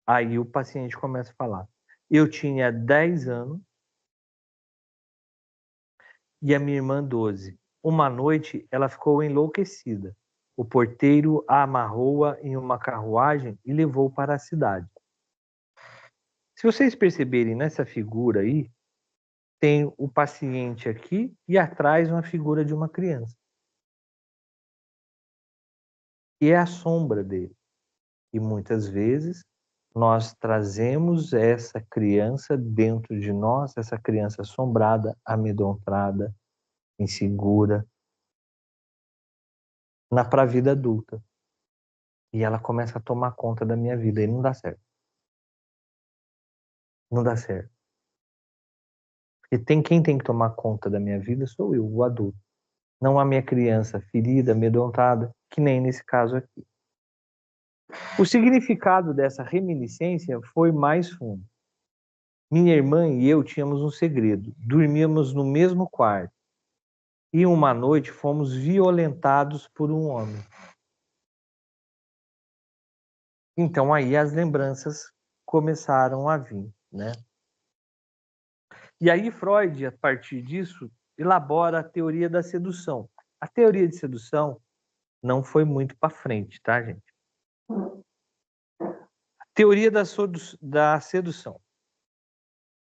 Aí o paciente começa a falar. Eu tinha 10 anos e a minha irmã 12. Uma noite ela ficou enlouquecida. O porteiro a amarrou-a em uma carruagem e levou para a cidade. Se vocês perceberem nessa figura aí, tem o paciente aqui e atrás uma figura de uma criança. E é a sombra dele. E muitas vezes nós trazemos essa criança dentro de nós, essa criança assombrada, amedrontada, insegura, para a vida adulta. E ela começa a tomar conta da minha vida e não dá certo. Não dá certo. Porque quem tem que tomar conta da minha vida sou eu, o adulto. Não a minha criança ferida, amedrontada, que nem nesse caso aqui. O significado dessa reminiscência foi mais fundo. Minha irmã e eu tínhamos um segredo. Dormíamos no mesmo quarto. E uma noite fomos violentados por um homem. Então aí as lembranças começaram a vir, né? E aí Freud, a partir disso, elabora a teoria da sedução. A teoria de sedução não foi muito para frente, tá, gente? A teoria da sedução.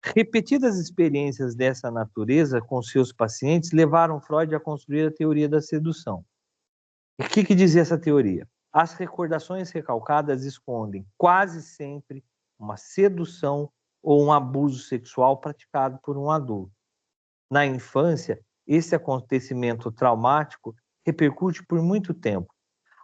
Repetidas experiências dessa natureza com seus pacientes levaram Freud a construir a teoria da sedução. E o que dizia essa teoria? As recordações recalcadas escondem quase sempre uma sedução ou um abuso sexual praticado por um adulto. Na infância, esse acontecimento traumático repercute por muito tempo.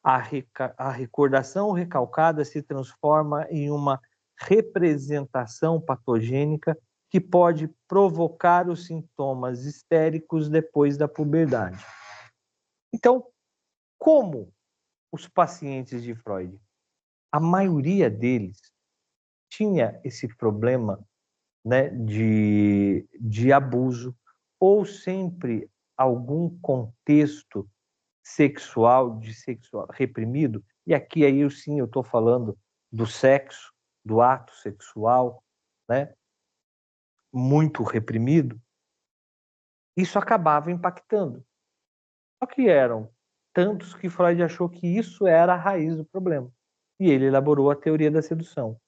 A recordação recalcada se transforma em uma representação patogênica que pode provocar os sintomas histéricos depois da puberdade. Então, como os pacientes de Freud, a maioria deles tinha esse problema, né, de abuso ou sempre algum contexto sexual reprimido, e aqui aí sim eu estou falando do sexo, do ato sexual, né, muito reprimido, isso acabava impactando. Só que eram tantos que Freud achou que isso era a raiz do problema. E ele elaborou a teoria da sedução.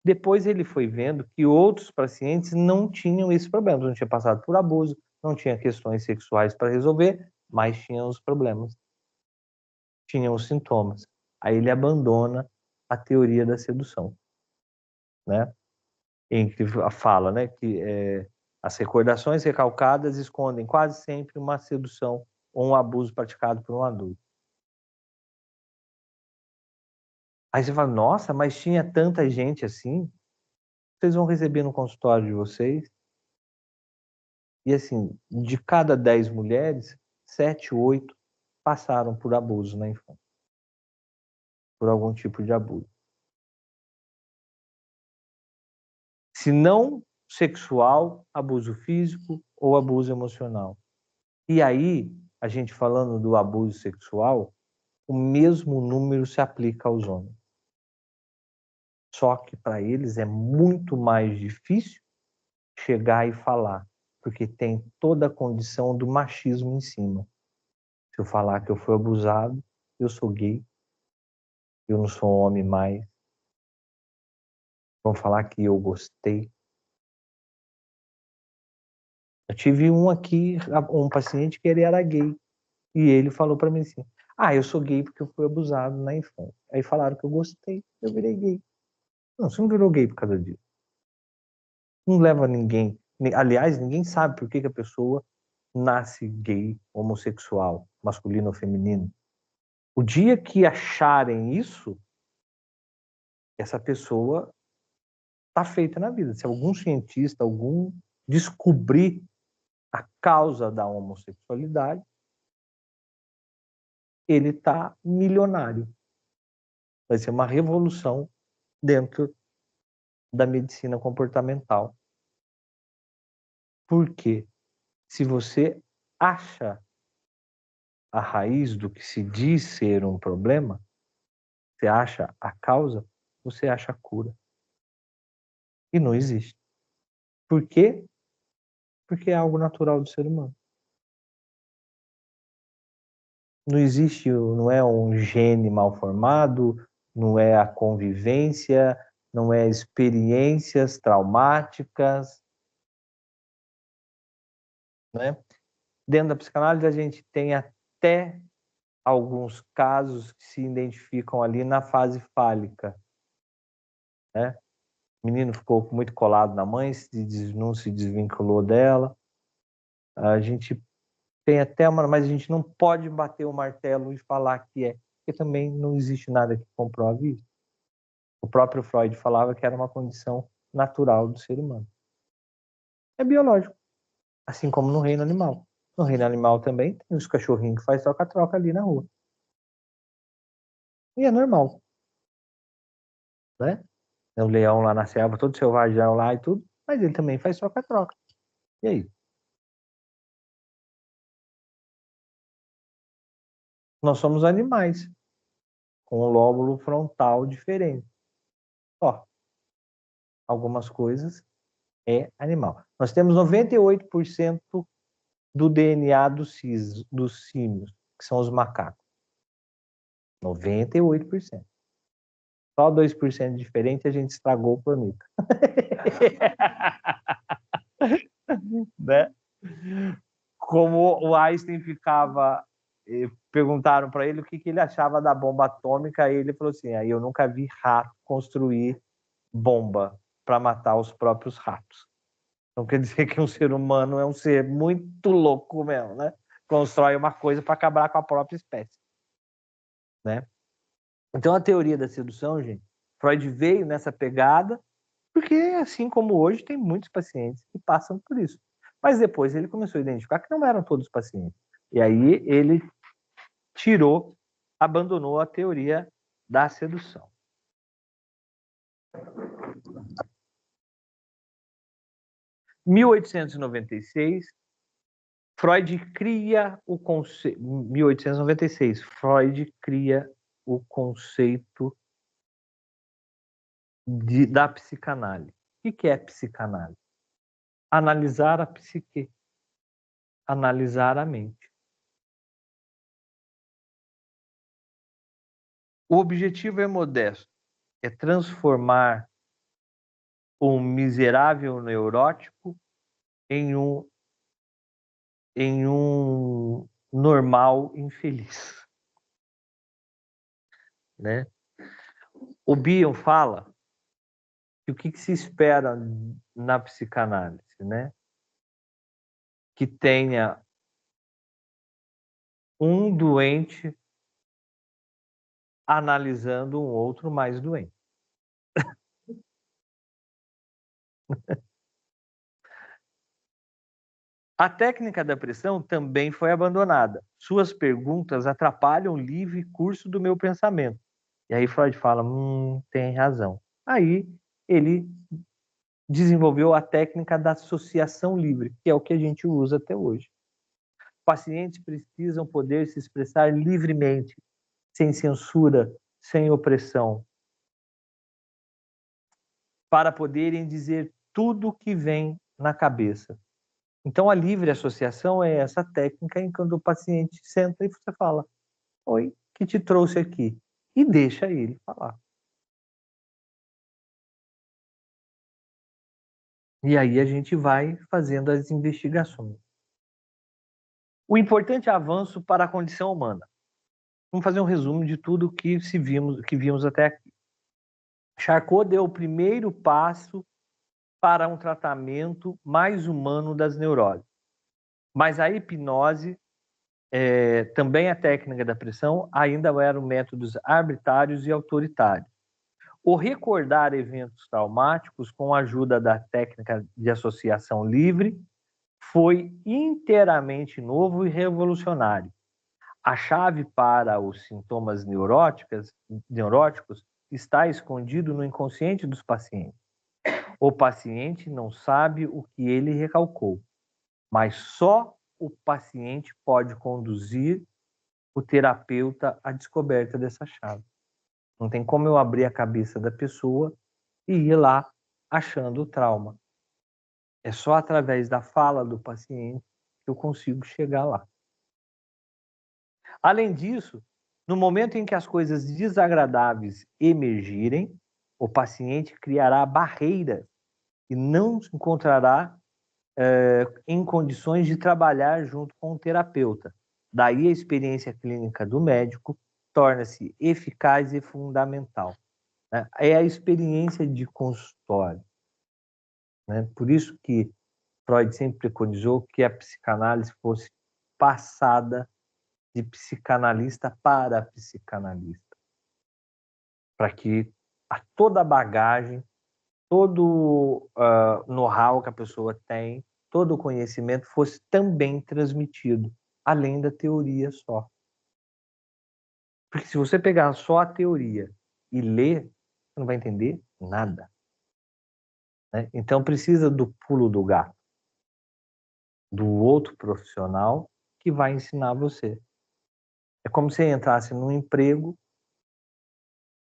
Depois ele foi vendo que outros pacientes não tinham esse problema, não tinham passado por abuso, não tinham questões sexuais para resolver, mas tinham os problemas, tinham os sintomas. Aí ele abandona a teoria da sedução, né? Em que fala, né, que as recordações recalcadas escondem quase sempre uma sedução ou um abuso praticado por um adulto. Aí você fala, nossa, mas tinha tanta gente assim? Vocês vão receber no consultório de vocês? E assim, de cada 10 mulheres, 7, 8 passaram por abuso na infância. Por algum tipo de abuso. Se não sexual, abuso físico ou abuso emocional. E aí, a gente falando do abuso sexual, o mesmo número se aplica aos homens. Só que para eles é muito mais difícil chegar e falar, porque tem toda a condição do machismo em cima. Se eu falar que eu fui abusado, eu sou gay, eu não sou homem mais. Vão falar que eu gostei. Eu tive um aqui, um paciente que ele era gay, e ele falou para mim assim, eu sou gay porque eu fui abusado na infância. Aí falaram que eu gostei, eu virei gay. Não, você não virou gay por causa disso. Não leva ninguém. Aliás, ninguém sabe por que a pessoa nasce gay, homossexual, masculino ou feminino. O dia que acharem isso, essa pessoa está feita na vida. Se algum cientista, algum descobrir a causa da homossexualidade, ele está milionário. Vai ser uma revolução dentro da medicina comportamental. Porque se você acha a raiz do que se diz ser um problema, você acha a causa, você acha a cura. E não existe. Por quê? Porque é algo natural do ser humano. Não existe, não é um gene mal formado, não é a convivência, não é experiências traumáticas, né? Dentro da psicanálise a gente tem até alguns casos que se identificam ali na fase fálica, né? O menino ficou muito colado na mãe, não se desvinculou dela. A gente tem até uma, mas a gente não pode bater o martelo e falar que é, porque também não existe nada que comprove isso. O próprio Freud falava que era uma condição natural do ser humano. É biológico, assim como no reino animal. No reino animal também tem os cachorrinhos que faz troca-troca ali na rua. E é normal, né? O leão lá na selva, todo selvagem lá e tudo, mas ele também faz troca-troca. E aí? Nós somos animais, com um lóbulo frontal diferente. Ó, algumas coisas é animal. Nós temos 98% do DNA dos símios, que são os macacos. 98%. Só 2% diferente a gente estragou o planeta. Né? Como o Einstein ficava, perguntaram para ele o que ele achava da bomba atômica, e ele falou assim: eu nunca vi rato construir bomba para matar os próprios ratos. Então quer dizer que um ser humano é um ser muito louco mesmo, né? Constrói uma coisa para acabar com a própria espécie, né? Então a teoria da sedução, gente, Freud veio nessa pegada, porque assim como hoje tem muitos pacientes que passam por isso. Mas depois ele começou a identificar que não eram todos pacientes. E aí ele abandonou a teoria da sedução. Em 1896, Freud cria o conceito. 1896, Freud cria o conceito da psicanálise. O que é psicanálise? Analisar a psique, analisar a mente. O objetivo é modesto, é transformar um miserável neurótico em um normal infeliz, né? O Bion fala que o que se espera na psicanálise, né? Que tenha um doente analisando um outro mais doente. A técnica da pressão também foi abandonada. Suas perguntas atrapalham o livre curso do meu pensamento. E aí Freud fala, tem razão. Aí ele desenvolveu a técnica da associação livre, que é o que a gente usa até hoje. Pacientes precisam poder se expressar livremente, sem censura, sem opressão, para poderem dizer tudo o que vem na cabeça. Então, a livre associação é essa técnica em quando o paciente senta e você fala, oi, que te trouxe aqui? E deixa ele falar. E aí a gente vai fazendo as investigações. O importante avanço para a condição humana. Vamos fazer um resumo de tudo que vimos até aqui. Charcot deu o primeiro passo para um tratamento mais humano das neuroses. Mas a hipnose também a técnica da pressão ainda eram métodos arbitrários e autoritários. O recordar eventos traumáticos com a ajuda da técnica de associação livre foi inteiramente novo e revolucionário. A chave para os sintomas neuróticos está escondido no inconsciente dos pacientes. O paciente não sabe o que ele recalcou, mas só o paciente pode conduzir o terapeuta à descoberta dessa chave. Não tem como eu abrir a cabeça da pessoa e ir lá achando o trauma. É só através da fala do paciente que eu consigo chegar lá. Além disso, no momento em que as coisas desagradáveis emergirem, o paciente criará barreiras e não se encontrará em condições de trabalhar junto com o terapeuta. Daí a experiência clínica do médico torna-se eficaz e fundamental. Né? É a experiência de consultório. Né? Por isso que Freud sempre preconizou que a psicanálise fosse passada de psicanalista para psicanalista, para que toda a bagagem, todo know-how que a pessoa tem, todo o conhecimento fosse também transmitido, além da teoria só. Porque se você pegar só a teoria e ler, você não vai entender nada. Né? Então precisa do pulo do gato, do outro profissional que vai ensinar você. É como se entrasse num emprego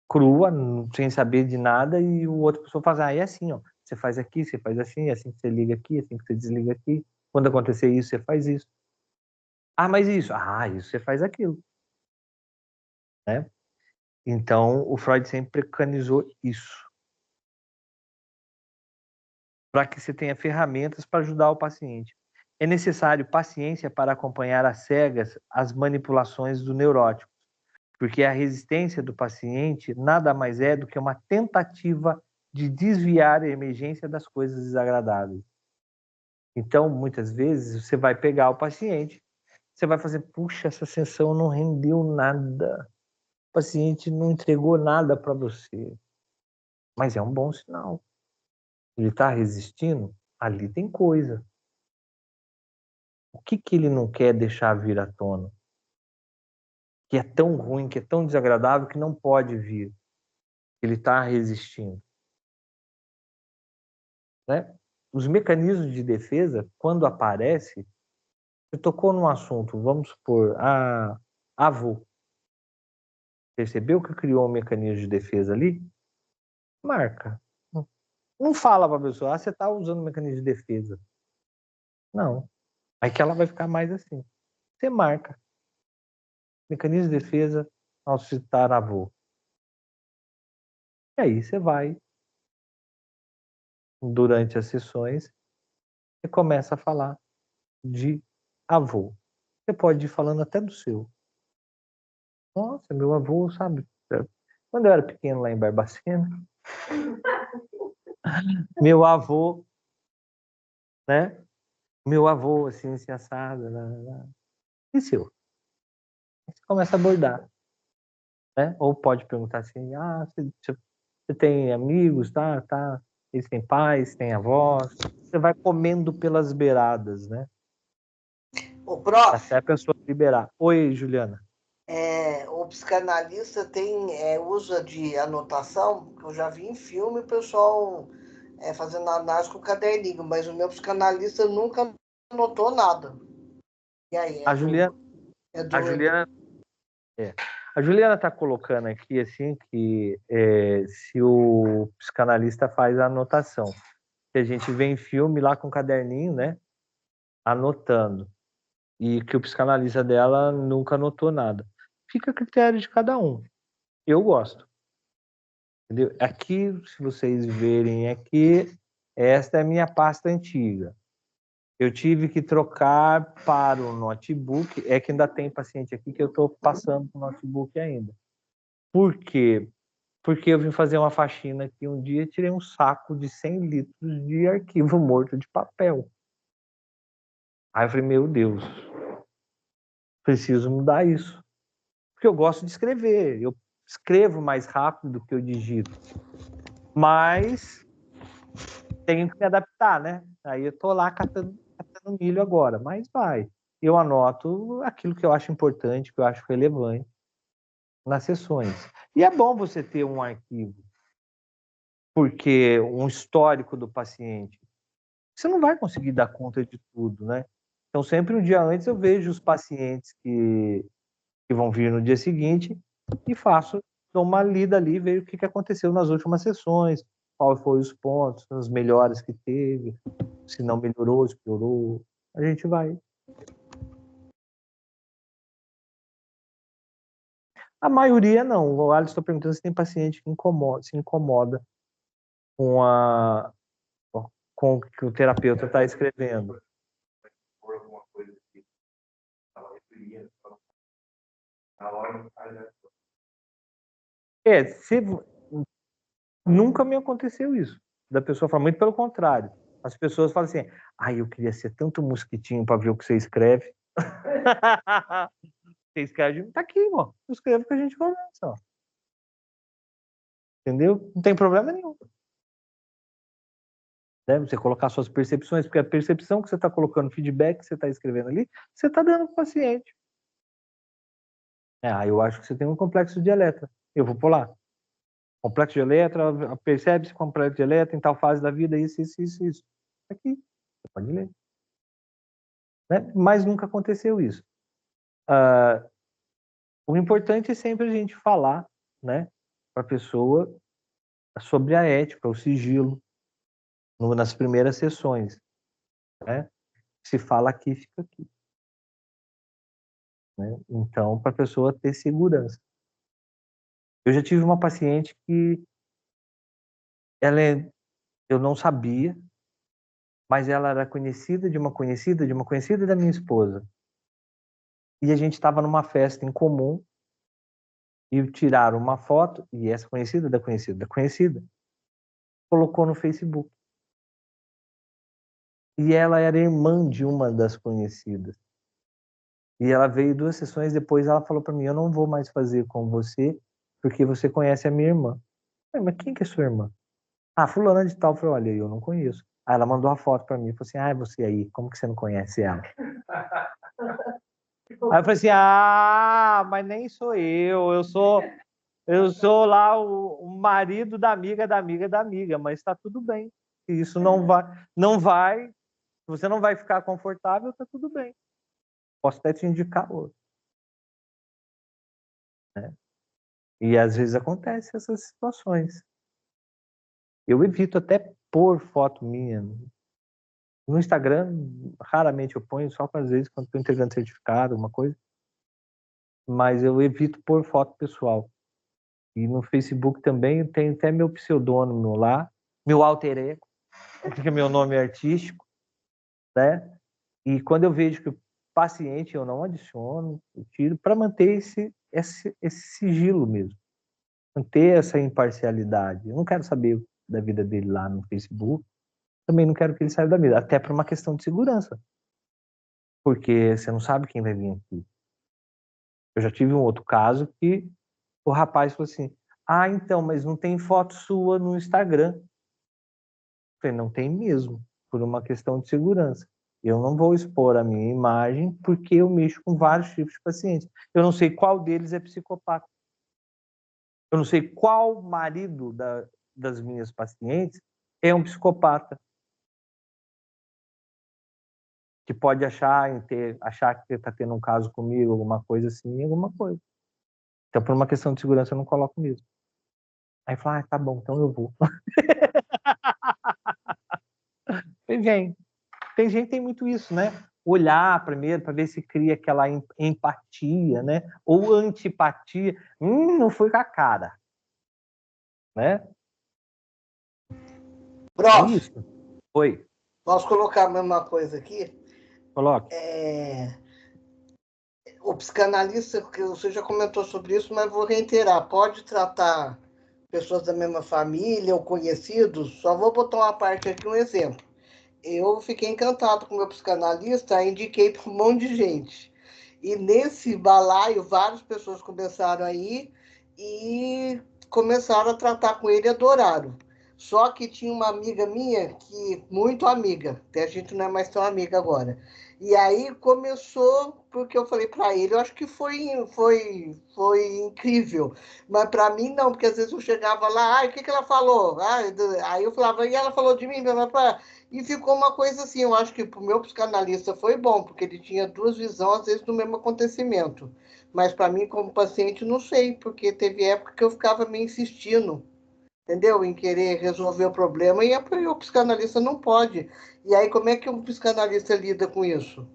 crua, sem saber de nada, e o outro pessoa faz, é assim, ó, você faz aqui, você faz assim, é assim que você liga aqui, é assim que você desliga aqui, quando acontecer isso, você faz isso. Mas isso você faz aquilo. Né? Então, o Freud sempre preconizou isso. Para que você tenha ferramentas para ajudar o paciente. É necessário paciência para acompanhar às cegas as manipulações do neurótico, porque a resistência do paciente nada mais é do que uma tentativa de desviar a emergência das coisas desagradáveis. Então, muitas vezes, você vai pegar o paciente, você vai fazer, puxa, essa sessão não rendeu nada, o paciente não entregou nada para você. Mas é um bom sinal. Ele está resistindo, ali tem coisa. O que ele não quer deixar vir à tona? Que é tão ruim, que é tão desagradável, que não pode vir. Ele está resistindo. Né? Os mecanismos de defesa, quando aparece, você tocou num assunto, vamos supor, avô. Percebeu que criou um mecanismo de defesa ali? Marca. Não fala para a pessoa, você está usando um mecanismo de defesa. Não. Aí que ela vai ficar mais assim. Você marca. Mecanismo de defesa ao citar avô. E aí você vai, durante as sessões, e começa a falar de avô. Você pode ir falando até do seu. Nossa, meu avô, sabe? Quando eu era pequeno lá em Barbacena, meu avô, né? Meu avô, assim, assado. E seu? Você começa a abordar. Né? Ou pode perguntar assim, você tem amigos, tá? Eles têm pais, têm avós. Você vai comendo pelas beiradas, né? O prof, Até a pessoa liberar. Oi, Juliana. o psicanalista usa de anotação, que eu já vi em filme o pessoal fazendo análise com caderninho, mas o meu psicanalista nunca anotou nada. E aí, A Juliana, é a Juliana, a Juliana está colocando aqui assim que se o psicanalista faz a anotação, que a gente vê em filme lá com o caderninho, né? Anotando. E que o psicanalista dela nunca anotou nada. Fica a critério de cada um. Eu gosto. Entendeu? Aqui, se vocês verem aqui, esta é a minha pasta antiga. Eu tive que trocar para o notebook. É que ainda tem paciente aqui que eu estou passando para o notebook ainda. Por quê? Porque eu vim fazer uma faxina aqui um dia e tirei um saco de 100 litros de arquivo morto de papel. Aí eu falei, meu Deus, preciso mudar isso. Porque eu gosto de escrever, eu escrevo mais rápido do que eu digito. Mas tenho que me adaptar, né? Aí eu tô lá catando milho agora, mas vai. Eu anoto aquilo que eu acho importante, que eu acho relevante nas sessões. E é bom você ter um arquivo, porque um histórico do paciente. Você não vai conseguir dar conta de tudo, né? Então, sempre um dia antes eu vejo os pacientes que vão vir no dia seguinte e dou uma lida ali, vejo o que aconteceu nas últimas sessões, quais foram os pontos, as melhores que teve, se não melhorou, se piorou. A gente vai. A maioria não. O Alisson está perguntando se tem paciente que se incomoda com o que o terapeuta está escrevendo. Nunca me aconteceu isso. Da pessoa falar, muito pelo contrário. As pessoas falam assim, eu queria ser tanto mosquitinho para ver o que você escreve. Você escreve, tá aqui, ó. Eu escrevo que a gente conversa, ó. Entendeu? Não tem problema nenhum. Você colocar suas percepções, porque a percepção que você está colocando, feedback que você está escrevendo ali, você está dando para o paciente. Eu acho que você tem um complexo de Elétra. Eu vou pular. Complexo de Elétra, percebe-se complexo de Elétra em tal fase da vida, isso. Aqui, você pode ler. Né? Mas nunca aconteceu isso. O importante é sempre a gente falar, né, para a pessoa sobre a ética, o sigilo, nas primeiras sessões. Né? Se fala aqui, fica aqui. Né? Então, para a pessoa ter segurança. Eu já tive uma paciente que eu não sabia, mas ela era conhecida de uma conhecida da minha esposa. E a gente estava numa festa em comum e tiraram uma foto, e essa conhecida da conhecida, colocou no Facebook. E ela era irmã de uma das conhecidas. E ela veio 2 sessões depois, ela falou para mim, eu não vou mais fazer com você, porque você conhece a minha irmã. Mas quem que é sua irmã? Fulana de tal. Eu falei, olha, eu não conheço. Aí ela mandou a foto para mim, falou assim, você aí, como que você não conhece ela? Aí eu falei assim, mas nem sou eu sou lá o marido da amiga, mas está tudo bem. Isso não vai, você não vai ficar confortável, está tudo bem. Posso até te indicar outro. Né? E às vezes acontece essas situações. Eu evito até pôr foto minha. No Instagram, raramente eu ponho, só às vezes quando estou entregando certificado, alguma coisa. Mas eu evito pôr foto pessoal. E no Facebook também eu tenho até meu pseudônimo lá, meu alter ego, que é meu nome artístico, né? E quando eu vejo que o paciente eu não adiciono, eu tiro para manter esse sigilo mesmo. Manter essa imparcialidade. Eu não quero saber da vida dele lá no Facebook, também não quero que ele saia da vida, até por uma questão de segurança. Porque você não sabe quem vai vir aqui. Eu já tive um outro caso que o rapaz falou assim, então, mas não tem foto sua no Instagram. Eu falei, não tem mesmo, por uma questão de segurança. Eu não vou expor a minha imagem porque eu mexo com vários tipos de pacientes. Eu não sei qual deles é psicopata. Eu não sei qual marido das minhas pacientes é um psicopata. Que pode achar que está tendo um caso comigo, alguma coisa assim, alguma coisa. Então, por uma questão de segurança, eu não coloco mesmo. Aí fala, tá bom, então eu vou. E vem. Tem gente que tem muito isso, né? Olhar primeiro para ver se cria aquela empatia, né? Ou antipatia. Não foi com a cara. Né? Prof, É isso. Oi. posso colocar a mesma coisa aqui? Coloque. O psicanalista, que você já comentou sobre isso, mas vou reiterar, pode tratar pessoas da mesma família ou conhecidos, só vou botar uma parte aqui, um exemplo. Eu fiquei encantado com o meu psicanalista, indiquei para um monte de gente. E nesse balaio, várias pessoas começaram a ir e começaram a tratar com ele e adoraram. Só que tinha uma amiga minha, que muito amiga, até a gente não é mais tão amiga agora. E aí começou, porque eu falei para ele, eu acho que foi incrível. Mas para mim não, porque às vezes eu chegava lá, o que que ela falou? Aí eu falava, e ela falou de mim, e ficou uma coisa assim, eu acho que para o meu psicanalista foi bom, porque ele tinha duas visões, às vezes, do mesmo acontecimento. Mas para mim, como paciente, não sei, porque teve época que eu ficava meio insistindo, entendeu? Em querer resolver o problema, e o psicanalista não pode. E aí, como é que um psicanalista lida com isso?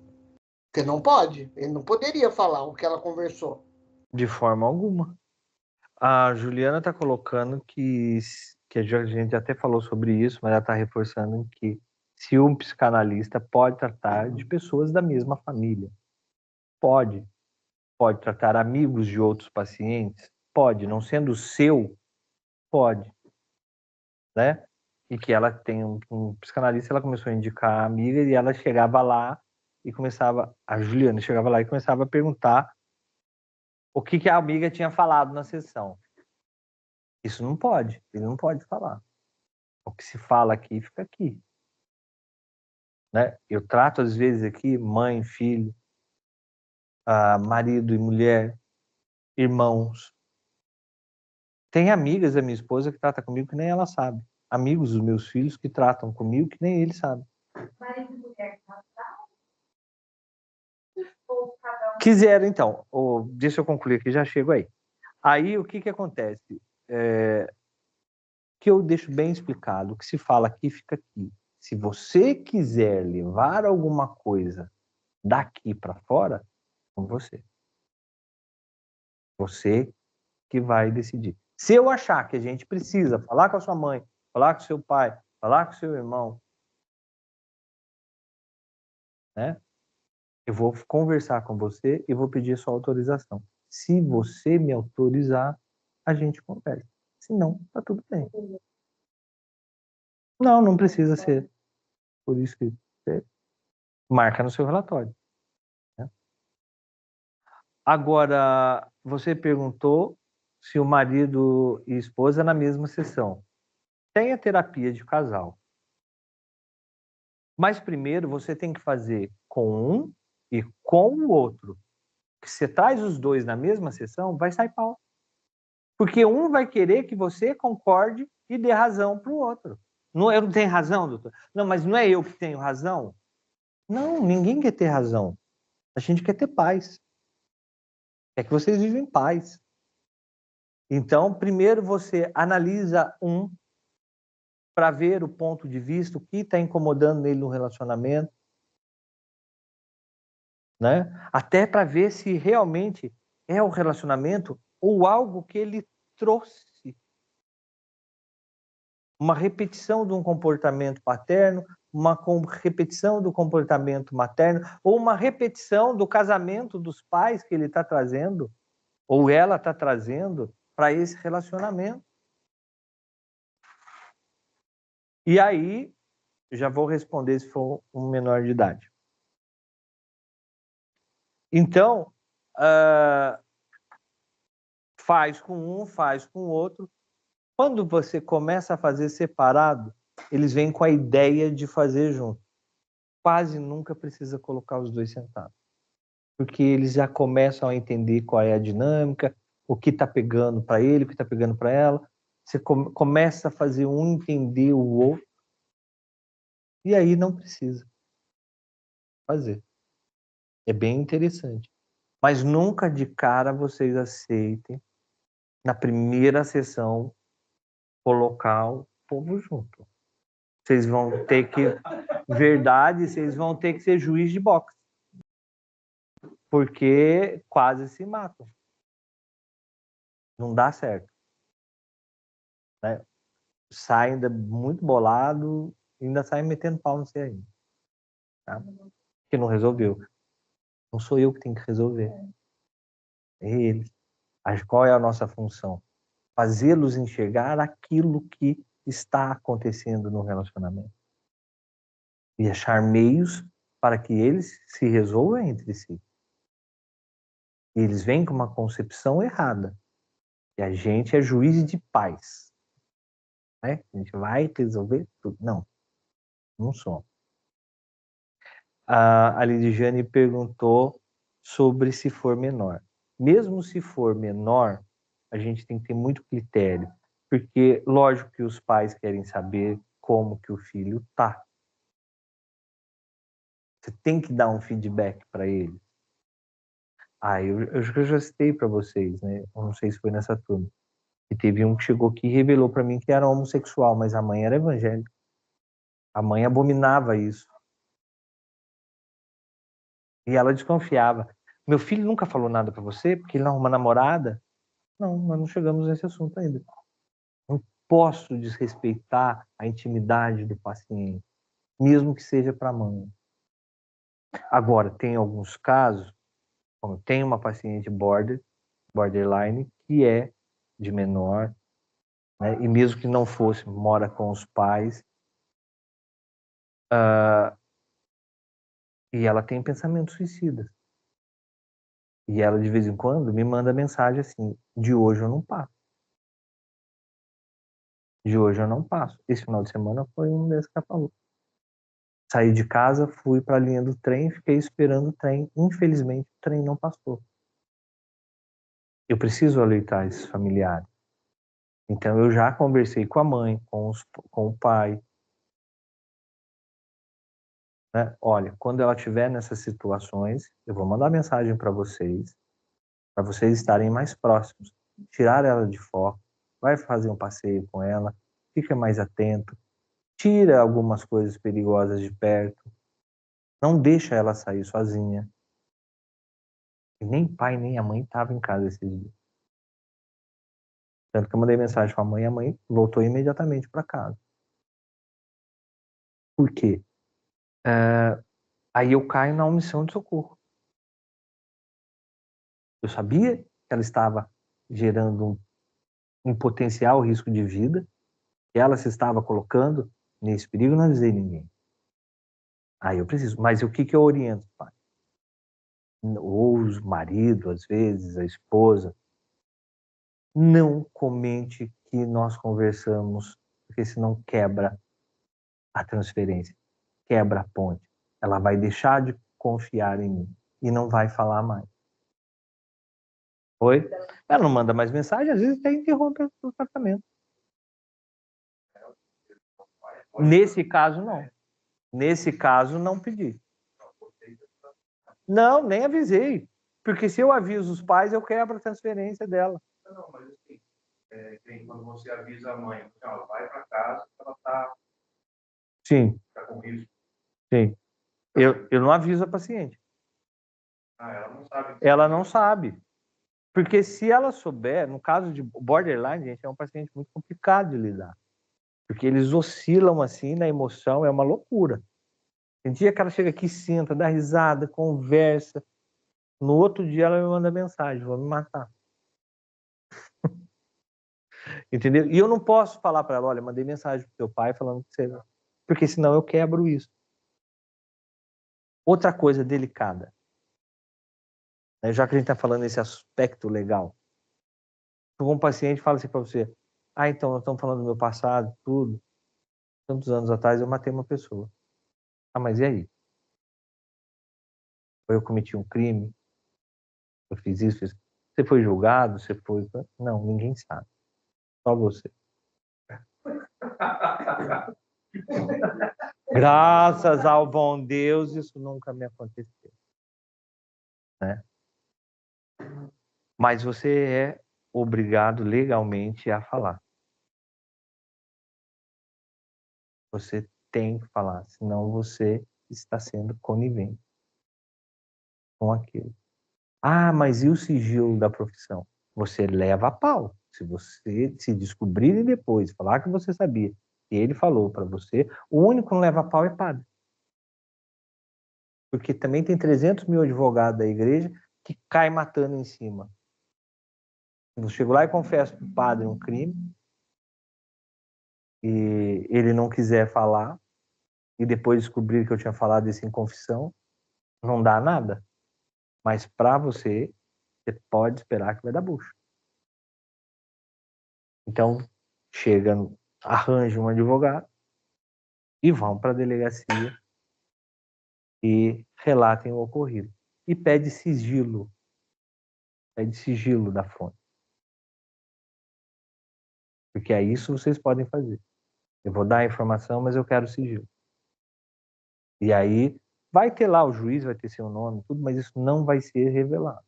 Porque não pode, ele não poderia falar o que ela conversou. De forma alguma. A Juliana está colocando que a gente até falou sobre isso, mas ela está reforçando que se um psicanalista pode tratar de pessoas da mesma família, pode. Pode tratar amigos de outros pacientes, pode. Não sendo seu, pode, né? E que ela tem um psicanalista, ela começou a indicar a amiga e ela chegava lá e começava, a Juliana chegava lá e começava a perguntar o que a amiga tinha falado na sessão. Isso não pode, ele não pode falar. O que se fala aqui, fica aqui. Né? Eu trato, às vezes, aqui mãe, filho, marido e mulher, irmãos. Tem amigas da minha esposa que tratam comigo que nem ela sabe. Amigos dos meus filhos que tratam comigo que nem eles sabem. Marido e mulher casal? Ou cada um? Quiseram, então. Deixa eu concluir aqui, já chego aí. Aí, o que acontece? Que eu deixo bem explicado. O que se fala aqui, fica aqui. Se você quiser levar alguma coisa daqui para fora, com você. Você que vai decidir. Se eu achar que a gente precisa falar com a sua mãe, falar com o seu pai, falar com o seu irmão, né? Eu vou conversar com você e vou pedir a sua autorização. Se você me autorizar, a gente conversa. Se não, tá tudo bem. Não, não precisa ser por isso que você marca no seu relatório. Né? Agora, você perguntou se o marido e esposa na mesma sessão. Tem a terapia de casal. Mas primeiro você tem que fazer com um e com o outro. Se você traz os dois na mesma sessão, vai sair pau. Porque um vai querer que você concorde e dê razão para o outro. Não, eu não tenho razão, doutor? Não, mas não é eu que tenho razão? Não, ninguém quer ter razão. A gente quer ter paz. É que vocês vivem em paz. Então, primeiro você analisa um para ver o ponto de vista, o que está incomodando nele no relacionamento, né? Até para ver se realmente é o relacionamento ou algo que ele trouxe. Uma repetição de um comportamento paterno, uma repetição do comportamento materno, ou uma repetição do casamento dos pais que ele está trazendo, ou ela está trazendo para esse relacionamento. E aí, já vou responder se for um menor de idade. Então, faz com um, faz com o outro. Quando você começa a fazer separado, eles vêm com a ideia de fazer junto. Quase nunca precisa colocar os dois sentados. Porque eles já começam a entender qual é a dinâmica, o que está pegando para ele, o que está pegando para ela. Você começa a fazer um entender o outro, e aí não precisa fazer. É bem interessante. Mas nunca de cara vocês aceitem, na primeira sessão, colocar o povo junto. Vocês vão ter que, verdade, vocês vão ter que ser juiz de boxe. Porque quase se matam. Não dá certo. Né? Sai ainda muito bolado, ainda sai metendo pau no você ainda. Tá? Que não resolveu. Não sou eu que tenho que resolver. É eles. Qual é a nossa função? Fazê-los enxergar aquilo que está acontecendo no relacionamento. E achar meios para que eles se resolvam entre si. Eles vêm com uma concepção errada. E a gente é juiz de paz. Né? A gente vai resolver tudo. Não, não somos. A Lidiane perguntou sobre se for menor. Mesmo se for menor, a gente tem que ter muito critério. Porque, lógico que os pais querem saber como que o filho tá. Você tem que dar um feedback para ele. Eu já citei para vocês, né? Eu não sei se foi nessa turma. E teve um que chegou aqui e revelou para mim que era homossexual, mas a mãe era evangélica. A mãe abominava isso. E ela desconfiava. Meu filho nunca falou nada para você porque ele não arruma namorada? Não, nós não chegamos nesse assunto ainda. Não posso desrespeitar a intimidade do paciente, mesmo que seja para a mãe. Agora, tem alguns casos, como tem uma paciente borderline, que é de menor, né, e mesmo que não fosse, mora com os pais, e ela tem pensamentos suicidas. E ela, de vez em quando, me manda mensagem assim, de hoje eu não passo. De hoje eu não passo. Esse final de semana foi um desses que ela falou. Saí de casa, fui para a linha do trem, fiquei esperando o trem. Infelizmente, o trem não passou. Eu preciso alertar esses familiares. Então, eu já conversei com a mãe, com o pai. Né? Olha, quando ela estiver nessas situações, eu vou mandar mensagem para vocês estarem mais próximos. Tirar ela de foco, vai fazer um passeio com ela, fica mais atento, tira algumas coisas perigosas de perto, não deixa ela sair sozinha. E nem o pai nem a mãe estavam em casa esse dia. Tanto que eu mandei mensagem para a mãe voltou imediatamente para casa. Por quê? Aí eu caio na omissão de socorro. Eu sabia que ela estava gerando um potencial risco de vida, que ela se estava colocando nesse perigo, não avisei ninguém. Aí eu preciso. Mas o que eu oriento, pai? Ou o marido, às vezes, a esposa, não comente que nós conversamos, porque senão quebra a transferência, quebra a ponte. Ela vai deixar de confiar em mim e não vai falar mais. Oi? Ela não manda mais mensagem, às vezes até interrompe o tratamento. Nesse caso, não. Nesse caso, não pedi. Não, nem avisei. Porque se eu aviso os pais, eu quebro a transferência dela. Não, mas assim, quando você avisa a mãe, ela vai para casa, ela está com risco. Sim. Eu não aviso a paciente. Ela não sabe. Ela não sabe. Porque se ela souber, no caso de borderline, gente, é um paciente muito complicado de lidar. Porque eles oscilam assim na emoção, é uma loucura. Tem dia que ela chega aqui, senta, dá risada, conversa. No outro dia ela me manda mensagem, vou me matar. Entendeu? E eu não posso falar para ela, olha, mandei mensagem pro teu pai falando que você... Porque senão eu quebro isso. Outra coisa delicada, né, já que a gente está falando desse aspecto legal, um paciente fala assim para você, então, nós estamos falando do meu passado, tudo, tantos anos atrás eu matei uma pessoa. Mas e aí? Eu cometi um crime? Eu fiz isso, fiz... Você foi julgado? Você foi... Não, ninguém sabe. Só você. Graças ao bom Deus, isso nunca me aconteceu. Né? Mas você é obrigado legalmente a falar. Você tem que falar, senão você está sendo conivente com aquilo. Mas e o sigilo da profissão? Você leva a pau. Se você se descobrir depois, falar que você sabia, e ele falou para você, o único que não leva a pau é padre. Porque também tem 300 mil advogados da igreja que caem matando em cima. Eu chego lá e confesso para o padre um crime, e ele não quiser falar, e depois descobrir que eu tinha falado isso em confissão, não dá nada. Mas para você, Você pode esperar que vai dar bucha. Então, chega, arranja um advogado e vão para a delegacia e relatem o ocorrido. E pede sigilo da fonte. Porque é isso que vocês podem fazer. Eu vou dar a informação, mas eu quero sigilo. E aí, vai ter lá o juiz, vai ter seu nome, tudo, mas isso não vai ser revelado.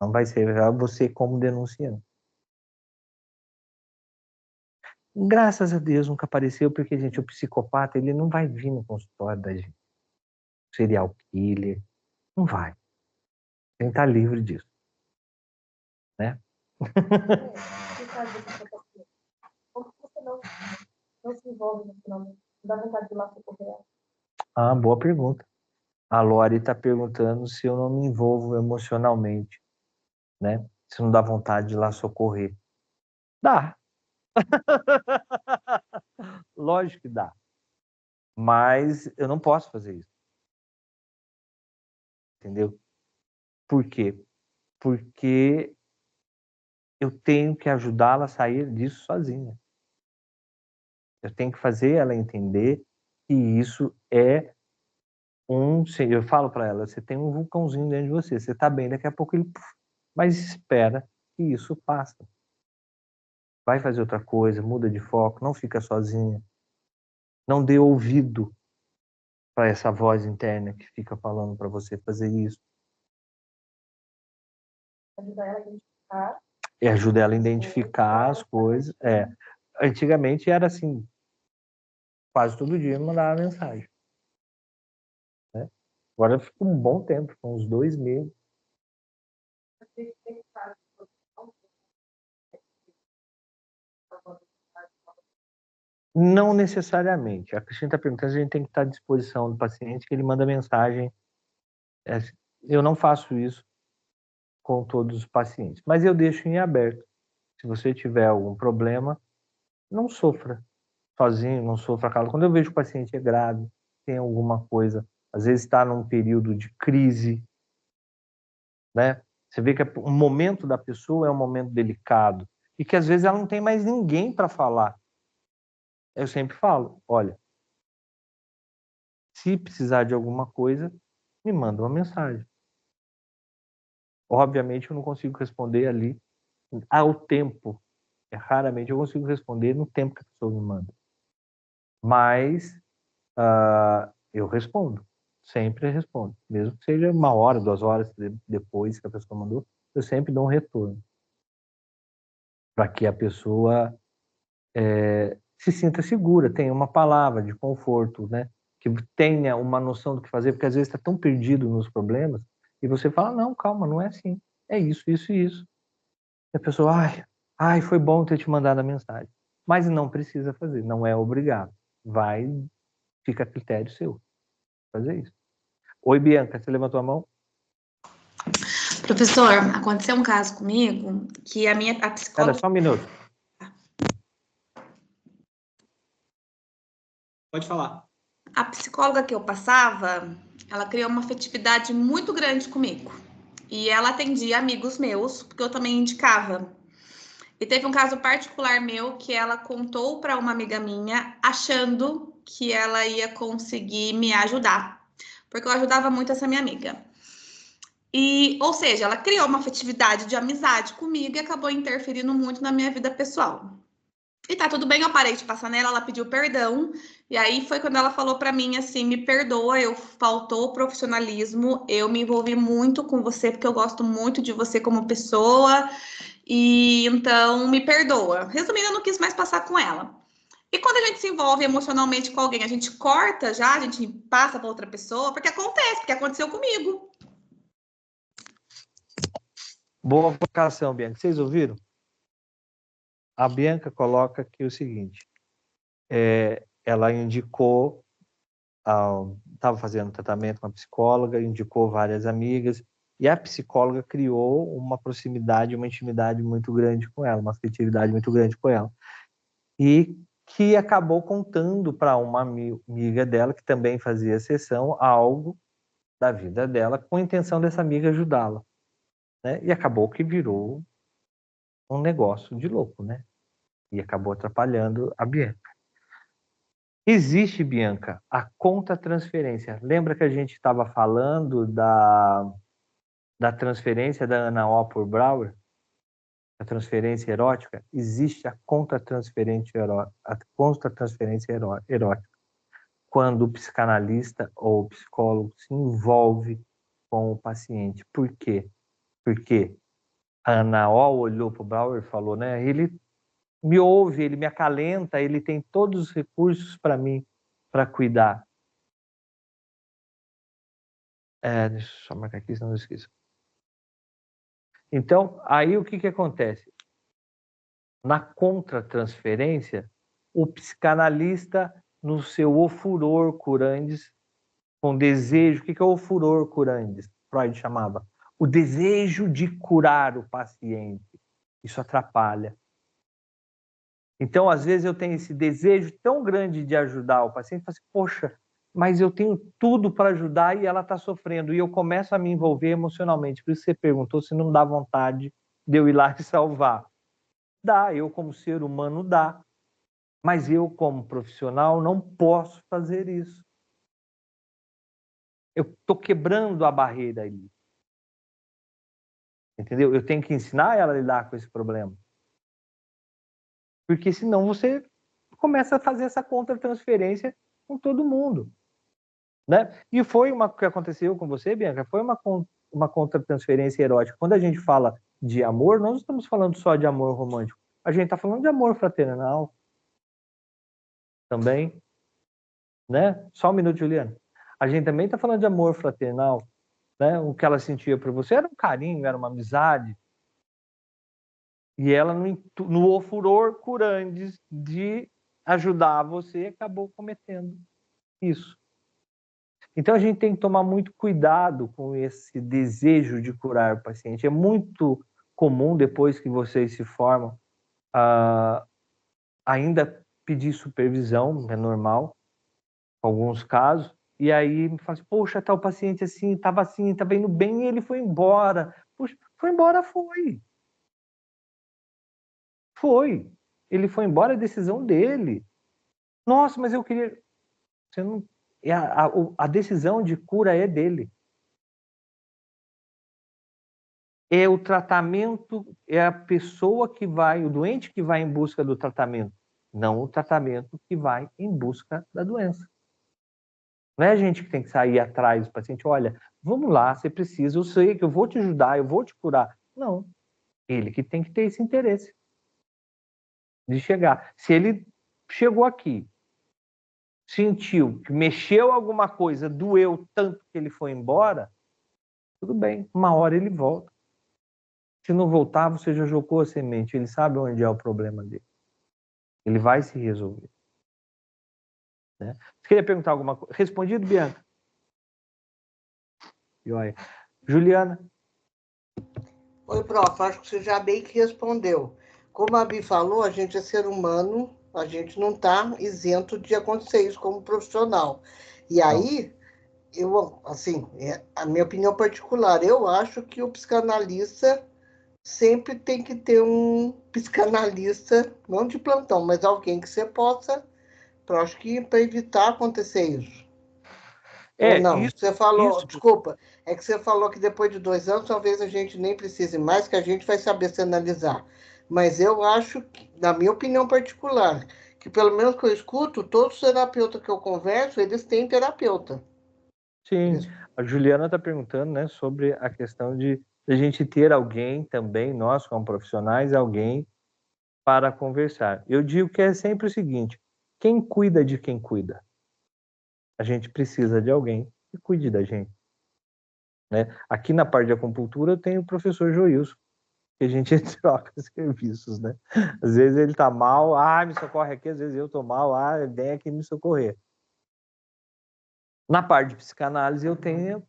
Não vai ser revelado você como denunciante. Graças a Deus nunca apareceu, porque, gente, o psicopata, ele não vai vir no consultório da gente. Serial killer, não vai. Tem que estar livre disso. Né? Como você não se envolve no final? Não dá vontade de ir lá socorrer? Ah, boa pergunta. A Lori está perguntando se eu não me envolvo emocionalmente, né? Se não dá vontade de ir lá socorrer. Dá. Lógico que dá. Mas eu não posso fazer isso. Entendeu? Por quê? Porque eu tenho que ajudá-la a sair disso sozinha. Eu tenho que fazer ela entender que isso é eu falo para ela, você tem um vulcãozinho dentro de você, você está bem, daqui a pouco ele... Mas espera que isso passa. Vai fazer outra coisa, muda de foco, não fica sozinha. Não dê ouvido para essa voz interna que fica falando para você fazer isso. Ajudar ela a identificar. E ajuda ela a identificar as coisas. Antigamente era assim, quase todo dia me mandava mensagem. Né? Agora fica um bom tempo, uns 2 meses. Não necessariamente. A Cristina está perguntando se a gente tem que estar à disposição do paciente, que ele manda mensagem. Eu não faço isso com todos os pacientes, mas eu deixo em aberto. Se você tiver algum problema, não sofra sozinho, não sofra calado. Quando eu vejo que o paciente é grave, tem alguma coisa, às vezes está num período de crise, né? Você vê que o momento da pessoa é um momento delicado e que às vezes ela não tem mais ninguém para falar. Eu sempre falo, olha, se precisar de alguma coisa, me manda uma mensagem. Obviamente eu não consigo responder ali ao tempo. Raramente eu consigo responder no tempo que a pessoa me manda. Mas eu respondo. Sempre respondo. Mesmo que seja 1 hora, 2 horas depois que a pessoa mandou, eu sempre dou um retorno. Para que a pessoa se sinta segura, tenha uma palavra de conforto, né? Que tenha uma noção do que fazer, porque às vezes está tão perdido nos problemas, e você fala, não, calma, não é assim. É isso, isso e isso. E a pessoa, ai, foi bom ter te mandado a mensagem. Mas não precisa fazer, não é obrigado. Fica a critério seu fazer isso. Oi, Bianca, você levantou a mão? Professor, aconteceu um caso comigo que a psicóloga... Espera só um minuto. Pode falar. A psicóloga que eu passava, ela criou uma afetividade muito grande comigo. E ela atendia amigos meus, porque eu também indicava. E teve um caso particular meu que ela contou para uma amiga minha, achando que ela ia conseguir me ajudar, porque eu ajudava muito essa minha amiga. Ou seja, ela criou uma afetividade de amizade comigo e acabou interferindo muito na minha vida pessoal. E tá tudo bem, eu parei de passar nela, ela pediu perdão. E aí foi quando ela falou para mim assim, me perdoa, faltou profissionalismo, eu me envolvi muito com você porque eu gosto muito de você como pessoa. E então me perdoa. Resumindo, eu não quis mais passar com ela. E quando a gente se envolve emocionalmente com alguém, a gente corta já, a gente passa para outra pessoa, porque aconteceu comigo. Boa vocação, Bianca. Vocês ouviram? A Bianca coloca aqui o seguinte, ela indicou, estava fazendo tratamento com a psicóloga, indicou várias amigas, e a psicóloga criou uma proximidade, uma intimidade muito grande com ela, uma afetividade muito grande com ela. E que acabou contando para uma amiga dela, que também fazia sessão, algo da vida dela, com a intenção dessa amiga ajudá-la. né? E acabou que virou um negócio de louco, né? E acabou atrapalhando a Bianca. Existe, Bianca, a contra-transferência. Lembra que a gente estava falando da transferência da Ana O por Brauer? A transferência erótica? Existe a contra-transferência erótica. Quando o psicanalista ou o psicólogo se envolve com o paciente. Por quê? Porque a Ana O olhou para o Brauer e falou, né? Ele me ouve, ele me acalenta, ele tem todos os recursos para mim, para cuidar. Deixa eu só marcar aqui, senão eu esqueço. Então, aí o que acontece? Na contra-transferência, o psicanalista, no seu ofuror curandes, com desejo, o que é o ofuror curandes? Freud chamava. O desejo de curar o paciente. Isso atrapalha. Então, às vezes, eu tenho esse desejo tão grande de ajudar o paciente, eu falo assim, poxa, mas eu tenho tudo para ajudar e ela está sofrendo. E eu começo a me envolver emocionalmente. Por isso você perguntou se não dá vontade de eu ir lá e salvar. Dá, eu como ser humano dá. Mas eu como profissional não posso fazer isso. Eu estou quebrando a barreira ali. Entendeu? Eu tenho que ensinar ela a lidar com esse problema. Porque senão você começa a fazer essa contra-transferência com todo mundo. Né? E foi uma que aconteceu com você, Bianca, foi uma contra-transferência erótica. Quando a gente fala de amor, nós não estamos falando só de amor romântico. A gente está falando de amor fraternal também. Né? Só um minuto, Juliana. A gente também está falando de amor fraternal. Né? O que ela sentia por você era um carinho, era uma amizade. E ela, no ofuror curandes de ajudar você, acabou cometendo isso. Então, a gente tem que tomar muito cuidado com esse desejo de curar o paciente. É muito comum, depois que vocês se formam, ainda pedir supervisão, é normal, em alguns casos, e aí me fala assim, poxa, tá o paciente assim, estava indo bem, e ele foi embora. Poxa, foi embora, foi. Foi. Ele foi embora, é decisão dele. Nossa, mas eu queria... Você não... a decisão de cura é dele. É o tratamento, é a pessoa que vai, o doente que vai em busca do tratamento, não o tratamento que vai em busca da doença. Não é a gente que tem que sair atrás do paciente, olha, vamos lá, você precisa, eu sei que eu vou te ajudar, eu vou te curar. Não, ele que tem que ter esse interesse de chegar. Se ele chegou aqui, sentiu que mexeu alguma coisa, doeu tanto que ele foi embora, tudo bem, uma hora ele volta. Se não voltar, você já jogou a semente, ele sabe onde é o problema dele. Ele vai se resolver. Né? Você queria perguntar alguma coisa? Respondido, Bianca? Joia. Juliana? Oi, prof, acho que você já bem que respondeu. Como a Bi falou, a gente é ser humano, a gente não está isento de acontecer isso como profissional. E aí, eu, assim, a minha opinião particular, eu acho que o psicanalista sempre tem que ter um psicanalista, não de plantão, mas alguém que você possa, acho que para evitar acontecer isso. Ou não? Isso, você falou, isso. desculpa, é que você falou que depois de 2 anos talvez a gente nem precise mais, que a gente vai saber se analisar. Mas eu acho, que, na minha opinião particular, que pelo menos que eu escuto, todos os terapeutas que eu converso, eles têm terapeuta. Sim, a Juliana está perguntando, né, sobre a questão de a gente ter alguém também, nós como profissionais, alguém para conversar. Eu digo que é sempre o seguinte, quem cuida de quem cuida? A gente precisa de alguém que cuide da gente. Né? Aqui na parte de acupuntura eu tenho o professor Joilson, que a gente troca serviços, né? Às vezes ele tá mal, me socorre aqui, às vezes eu tô mal, vem aqui me socorrer. Na parte de psicanálise eu tenho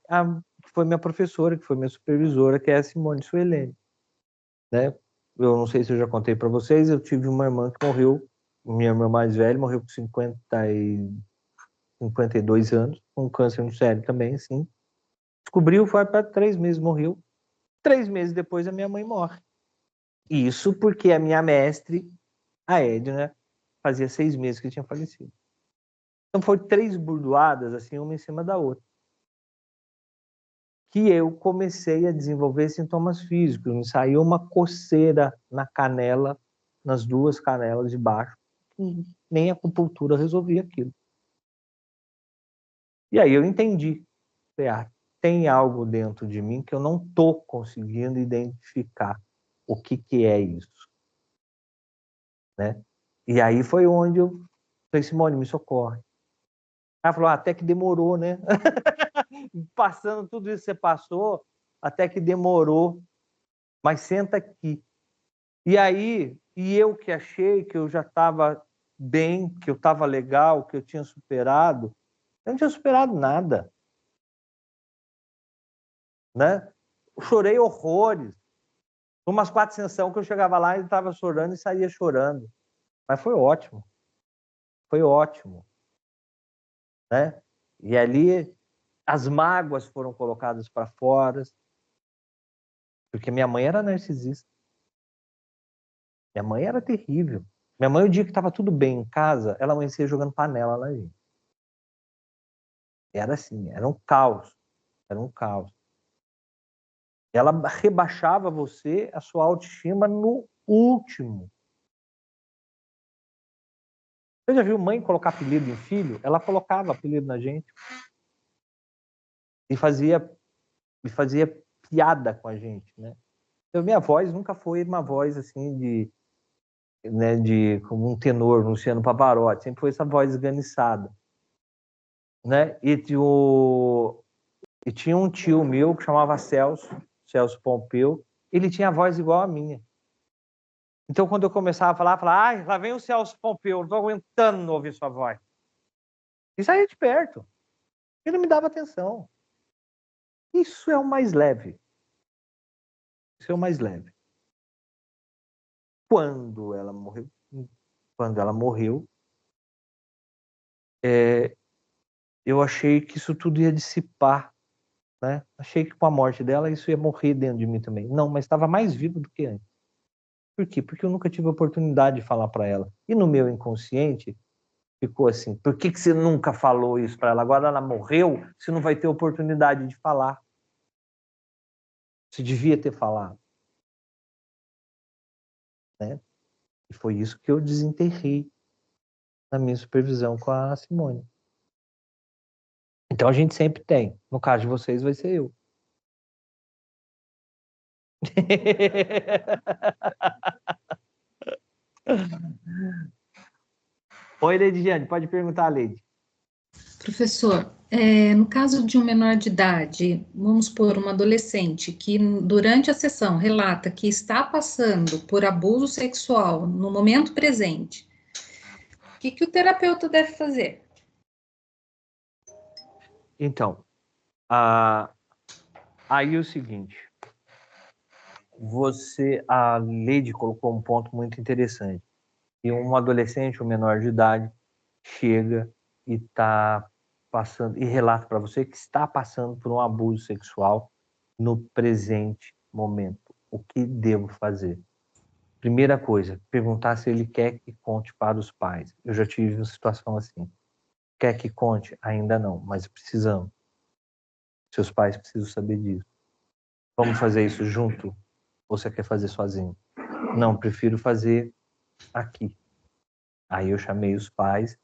que foi minha professora, que foi minha supervisora, que é a Simone Suelene, né? Eu não sei se eu já contei para vocês, eu tive uma irmã que morreu, minha irmã mais velha, morreu com 52 anos, com câncer no cérebro também, assim. Descobriu, foi para 3 meses, morreu. 3 meses depois, a minha mãe morre. Isso porque a minha mestre, a Edna, fazia 6 meses que tinha falecido. Então, foram 3 burdoadas, assim, uma em cima da outra, que eu comecei a desenvolver sintomas físicos. Me saiu uma coceira na canela, nas 2 canelas de baixo, e nem a acupuntura resolvia aquilo. E aí eu entendi. Tem algo dentro de mim que eu não estou conseguindo identificar o que é isso, né? E aí foi onde eu falei, Simone, me socorre. Ela falou, até que demorou, né? Passando tudo isso que você passou, até que demorou, mas senta aqui. E aí, eu que achei que eu já estava bem, que eu estava legal, que eu tinha superado, eu não tinha superado nada, né? Eu chorei horrores. Umas 4 sessões que eu chegava lá e estava chorando e saía chorando. Mas foi ótimo. Foi ótimo, né? E ali as mágoas foram colocadas para fora, porque minha mãe era narcisista. Minha mãe era terrível. Minha mãe, o dia que estava tudo bem em casa, ela amanhecia jogando panela na gente. Era assim, era um caos. Era um caos. Ela rebaixava você, a sua autoestima, no último. Você já viu mãe colocar apelido em filho? Ela colocava apelido na gente. E fazia piada com a gente, né? Então, minha voz nunca foi uma voz assim de como um tenor, Luciano Pavarotti, sempre foi essa voz esganiçada, né? E tinha um tio meu que chamava Celso Pompeu, ele tinha a voz igual a minha. Então, quando eu começava a falar, ai, lá vem o Celso Pompeu, não estou aguentando não ouvir sua voz. E saía de perto. Ele não me dava atenção. Isso é o mais leve. Isso é o mais leve. Quando ela morreu, eu achei que isso tudo ia dissipar, né? Achei que com a morte dela isso ia morrer dentro de mim também. Não, mas estava mais vivo do que antes. Por quê? Porque eu nunca tive a oportunidade de falar para ela. E no meu inconsciente ficou assim: por que você nunca falou isso para ela? Agora ela morreu, você não vai ter oportunidade de falar. Você devia ter falado, né? E foi isso que eu desenterrei na minha supervisão com a Simone. Então a gente sempre tem. No caso de vocês, vai ser eu. Oi, Leidiane, pode perguntar, Leide. Professor, no caso de um menor de idade, vamos supor, um adolescente que durante a sessão relata que está passando por abuso sexual no momento presente, o que o terapeuta deve fazer? Então, aí é o seguinte, a Leide colocou um ponto muito interessante. E um adolescente, um menor de idade, chega e está passando, e relata para você que está passando por um abuso sexual no presente momento. O que devo fazer? Primeira coisa, perguntar se ele quer que conte para os pais. Eu já tive uma situação assim. Quer que conte? Ainda não, mas precisamos. Seus pais precisam saber disso. Vamos fazer isso junto? Ou você quer fazer sozinho? Não, prefiro fazer aqui. Aí eu chamei os pais.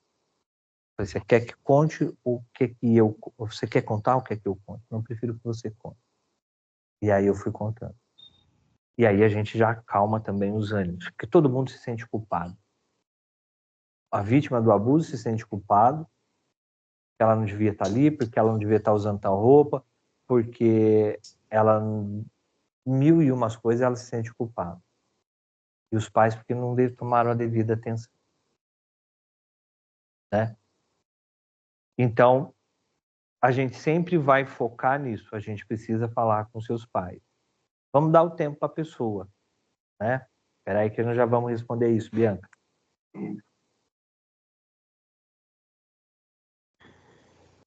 Você quer que conte o que eu... Você quer contar o que é que eu conte? Não, prefiro que você conte. E aí eu fui contando. E aí a gente já acalma também os ânimos, porque todo mundo se sente culpado. A vítima do abuso se sente culpado, que ela não devia estar ali, porque ela não devia estar usando tal roupa, porque ela... 1001 coisas, ela se sente culpada. E os pais porque não tomaram a devida atenção. Né? Então, a gente sempre vai focar nisso. A gente precisa falar com seus pais. Vamos dar o tempo para a pessoa. Né? Espera aí que nós já vamos responder isso, Bianca.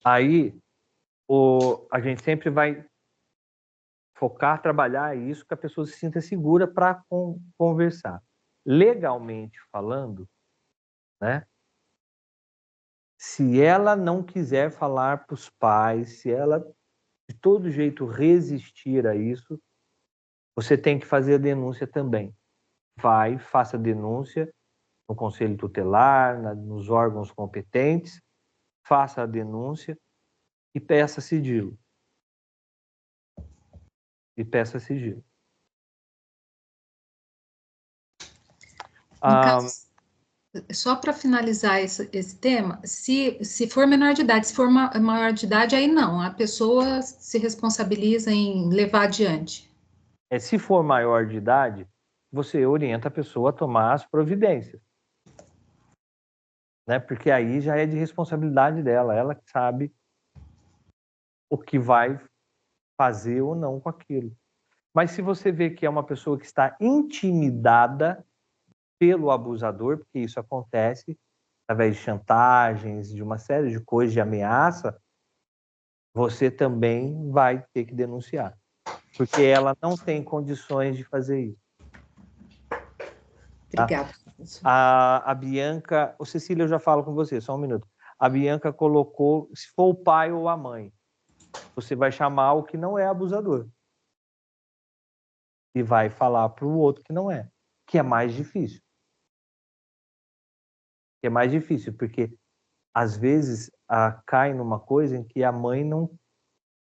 Aí, a gente sempre vai focar, trabalhar isso, que a pessoa se sinta segura para conversar. Legalmente falando, né? Se ela não quiser falar para os pais, se ela de todo jeito resistir a isso, você tem que fazer a denúncia também. Vai, faça a denúncia no Conselho Tutelar, nos órgãos competentes, faça a denúncia e peça sigilo. No caso, só para finalizar esse tema, se for menor de idade, se for maior de idade, aí não, a pessoa se responsabiliza em levar adiante. Se for maior de idade, você orienta a pessoa a tomar as providências. Né? Porque aí já é de responsabilidade dela, ela que sabe o que vai fazer ou não com aquilo. Mas se você vê que é uma pessoa que está intimidada pelo abusador, porque isso acontece através de chantagens, de uma série de coisas, de ameaça, você também vai ter que denunciar, porque ela não tem condições de fazer isso. Obrigada. A Bianca, Cecília, eu já falo com você, só um minuto. A Bianca colocou, se for o pai ou a mãe, você vai chamar o que não é abusador e vai falar para o outro que não é, que é mais difícil. Porque às vezes cai numa coisa em que a mãe não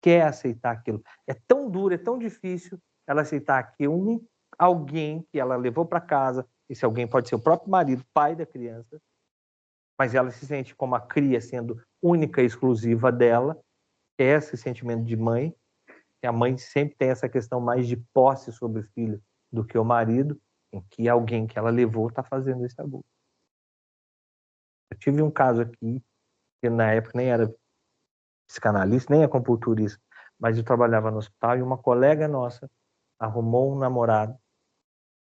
quer aceitar aquilo. É tão duro, é tão difícil ela aceitar que alguém que ela levou para casa, esse alguém pode ser o próprio marido, pai da criança, mas ela se sente como a cria sendo única e exclusiva dela, esse sentimento de mãe, que a mãe sempre tem essa questão mais de posse sobre o filho do que o marido, em que alguém que ela levou está fazendo esse abuso. Eu tive um caso aqui, que na época nem era psicanalista, nem acupunturista, mas eu trabalhava no hospital e uma colega nossa arrumou um namorado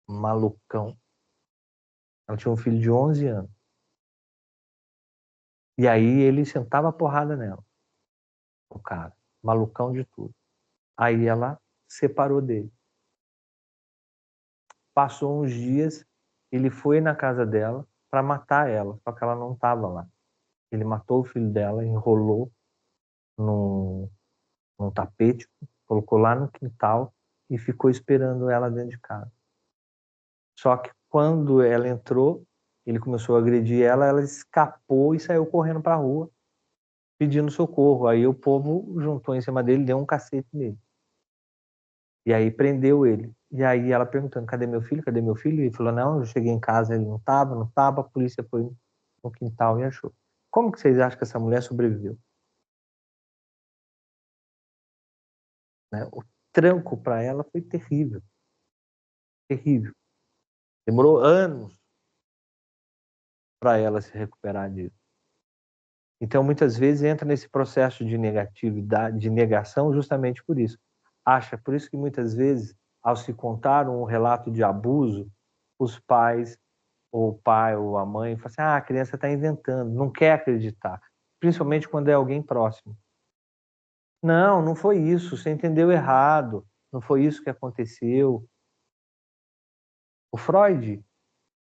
malucão. Ela tinha um filho de 11 anos. E aí ele sentava a porrada nela, o cara, malucão de tudo. Aí ela separou dele. Passou uns dias, ele foi na casa dela para matar ela, só que ela não estava lá. Ele matou o filho dela, enrolou num tapete, colocou lá no quintal e ficou esperando ela dentro de casa. Só que quando ela entrou, ele começou a agredir ela, ela escapou e saiu correndo para a rua, pedindo socorro. Aí o povo juntou em cima dele, deu um cacete nele. E aí prendeu ele. E aí ela perguntando, cadê meu filho? Cadê meu filho? E ele falou, não, eu cheguei em casa, ele não estava, a polícia foi no quintal e achou. Como que vocês acham que essa mulher sobreviveu? Né? O tranco para ela foi terrível. Terrível. Demorou anos para ela se recuperar disso. Então, muitas vezes, entra nesse processo de negatividade, de negação, justamente por isso. Por isso que muitas vezes, ao se contar um relato de abuso, os pais, ou o pai ou a mãe, falam assim, a criança está inventando, não quer acreditar. Principalmente quando é alguém próximo. Não, não foi isso, você entendeu errado, não foi isso que aconteceu. O Freud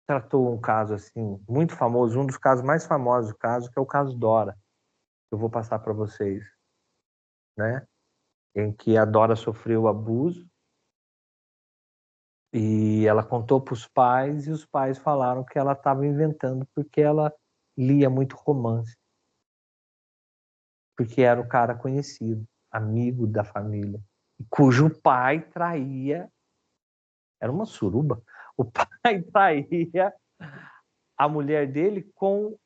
tratou um caso assim, muito famoso, um dos casos mais famosos do caso, que é o caso Dora. Eu vou passar para vocês, né? Em que a Dora sofreu abuso e ela contou para os pais e os pais falaram que ela estava inventando porque ela lia muito romance. Porque era o cara conhecido, amigo da família, cujo pai traía, era uma suruba, o pai traía a mulher dele com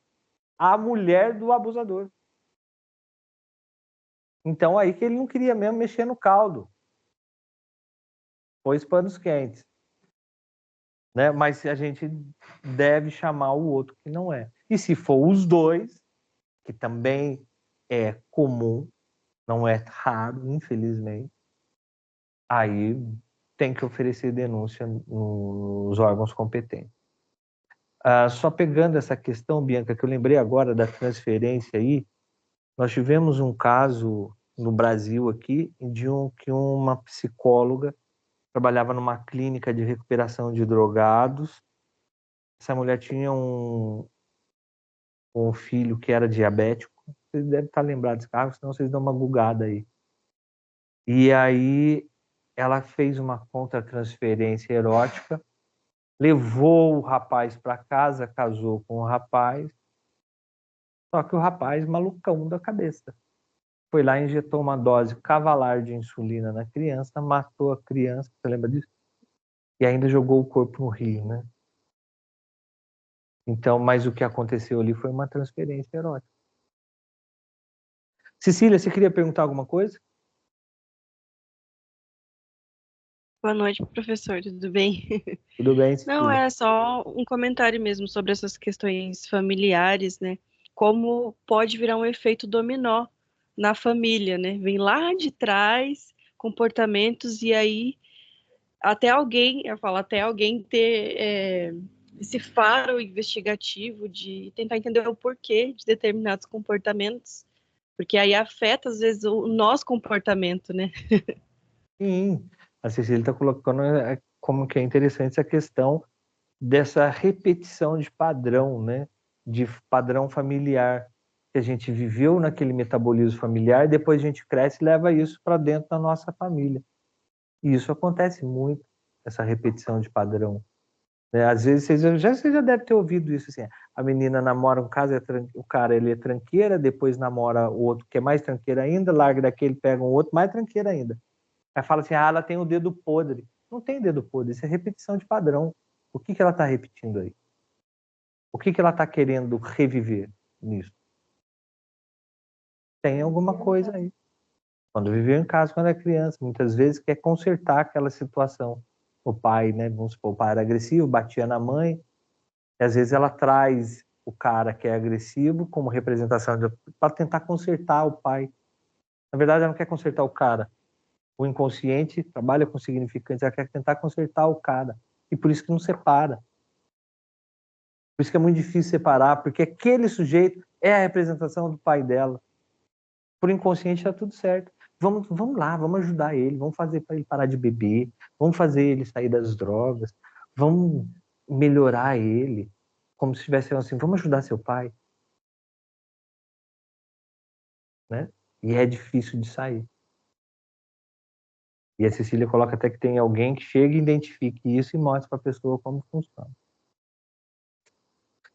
a mulher do abusador. Então aí que ele não queria mesmo mexer no caldo. Pôs panos quentes. Né? Mas a gente deve chamar o outro que não é. E se for os dois, que também é comum, não é raro, infelizmente, aí tem que oferecer denúncia nos órgãos competentes. Só pegando essa questão, Bianca, que eu lembrei agora da transferência aí, nós tivemos um caso no Brasil aqui, que uma psicóloga trabalhava numa clínica de recuperação de drogados. Essa mulher tinha um filho que era diabético. Vocês devem estar lembrados desse carro, senão vocês dão uma bugada aí. E aí ela fez uma contratransferência erótica, levou o rapaz para casa, casou com o rapaz, só que o rapaz malucão da cabeça. Foi lá e injetou uma dose cavalar de insulina na criança, matou a criança, você lembra disso? E ainda jogou o corpo no rio, né? Então, mas o que aconteceu ali foi uma transferência erótica. Cecília, você queria perguntar alguma coisa? Boa noite, professor, tudo bem? Tudo bem, Cecília? Não, é só um comentário mesmo sobre essas questões familiares, né? Como pode virar um efeito dominó na família, né? Vem lá de trás, comportamentos, e aí até alguém ter esse faro investigativo de tentar entender o porquê de determinados comportamentos, porque aí afeta, às vezes, o nosso comportamento, né? Sim, a Cecília está colocando como que é interessante essa questão dessa repetição de padrão, né? De padrão familiar, que a gente viveu naquele metabolismo familiar, e depois a gente cresce e leva isso para dentro da nossa família. E isso acontece muito, essa repetição de padrão. Né? Às vezes você já deve ter ouvido isso assim, a menina namora um cara, o cara ele é tranqueira, depois namora o outro que é mais tranqueira ainda, larga daquele, pega um outro mais tranqueira ainda. Aí fala assim, ela tem o dedo podre. Não tem dedo podre, isso é repetição de padrão. O que ela está repetindo aí? O que ela está querendo reviver nisso? Tem alguma coisa aí. Quando viveu em casa, quando é criança, muitas vezes quer consertar aquela situação. O pai, né, vamos supor, o pai era agressivo, batia na mãe, e às vezes ela traz o cara que é agressivo como representação para tentar consertar o pai. Na verdade, ela não quer consertar o cara. O inconsciente trabalha com significantes, ela quer tentar consertar o cara. E por isso que não separa. Por isso que é muito difícil separar, porque aquele sujeito é a representação do pai dela. Por inconsciente está tudo certo. Vamos lá, vamos ajudar ele, vamos fazer para ele parar de beber, vamos fazer ele sair das drogas, vamos melhorar ele, como se estivesse assim, vamos ajudar seu pai. Né? E é difícil de sair. E a Cecília coloca até que tem alguém que chega e identifique isso e mostre para a pessoa como funciona.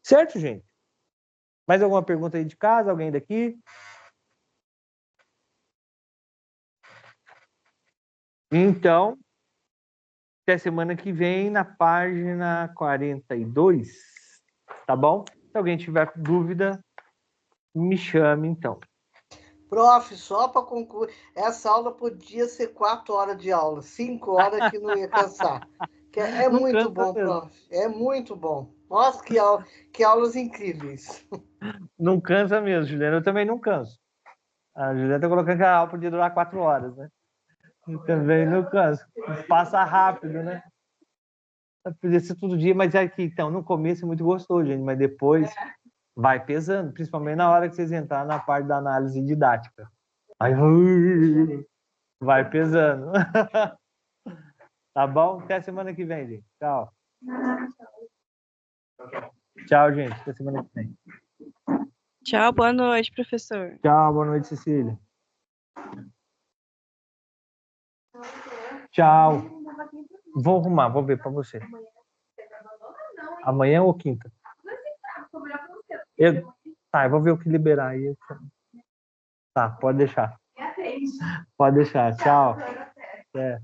Certo, gente? Mais alguma pergunta aí de casa? Alguém daqui? Então, até semana que vem na página 42, tá bom? Se alguém tiver dúvida, me chame então. Prof, só para concluir, essa aula podia ser 4 horas de aula, 5 horas que não ia cansar. É Não muito cansa bom, mesmo. prof. É muito bom. Nossa, que aulas incríveis. Não cansa mesmo, Juliana. Eu também não canso. A Juliana está colocando que a aula podia durar 4 horas, né? Eu também não canso. Passa rápido, né? Podia ser todo dia, mas é que então, no começo é muito gostoso, gente, mas depois vai pesando, principalmente na hora que vocês entrarem na parte da análise didática. Aí vai pesando. Tá bom? Até semana que vem, gente. Tchau. Tchau, gente. Até semana que vem. Tchau, boa noite, professor. Tchau, boa noite, Cecília. Tchau. Vou arrumar, vou ver para você. Amanhã ou quinta? Tá, eu vou ver o que liberar aí. Tá, pode deixar. Pode deixar. Tchau. É.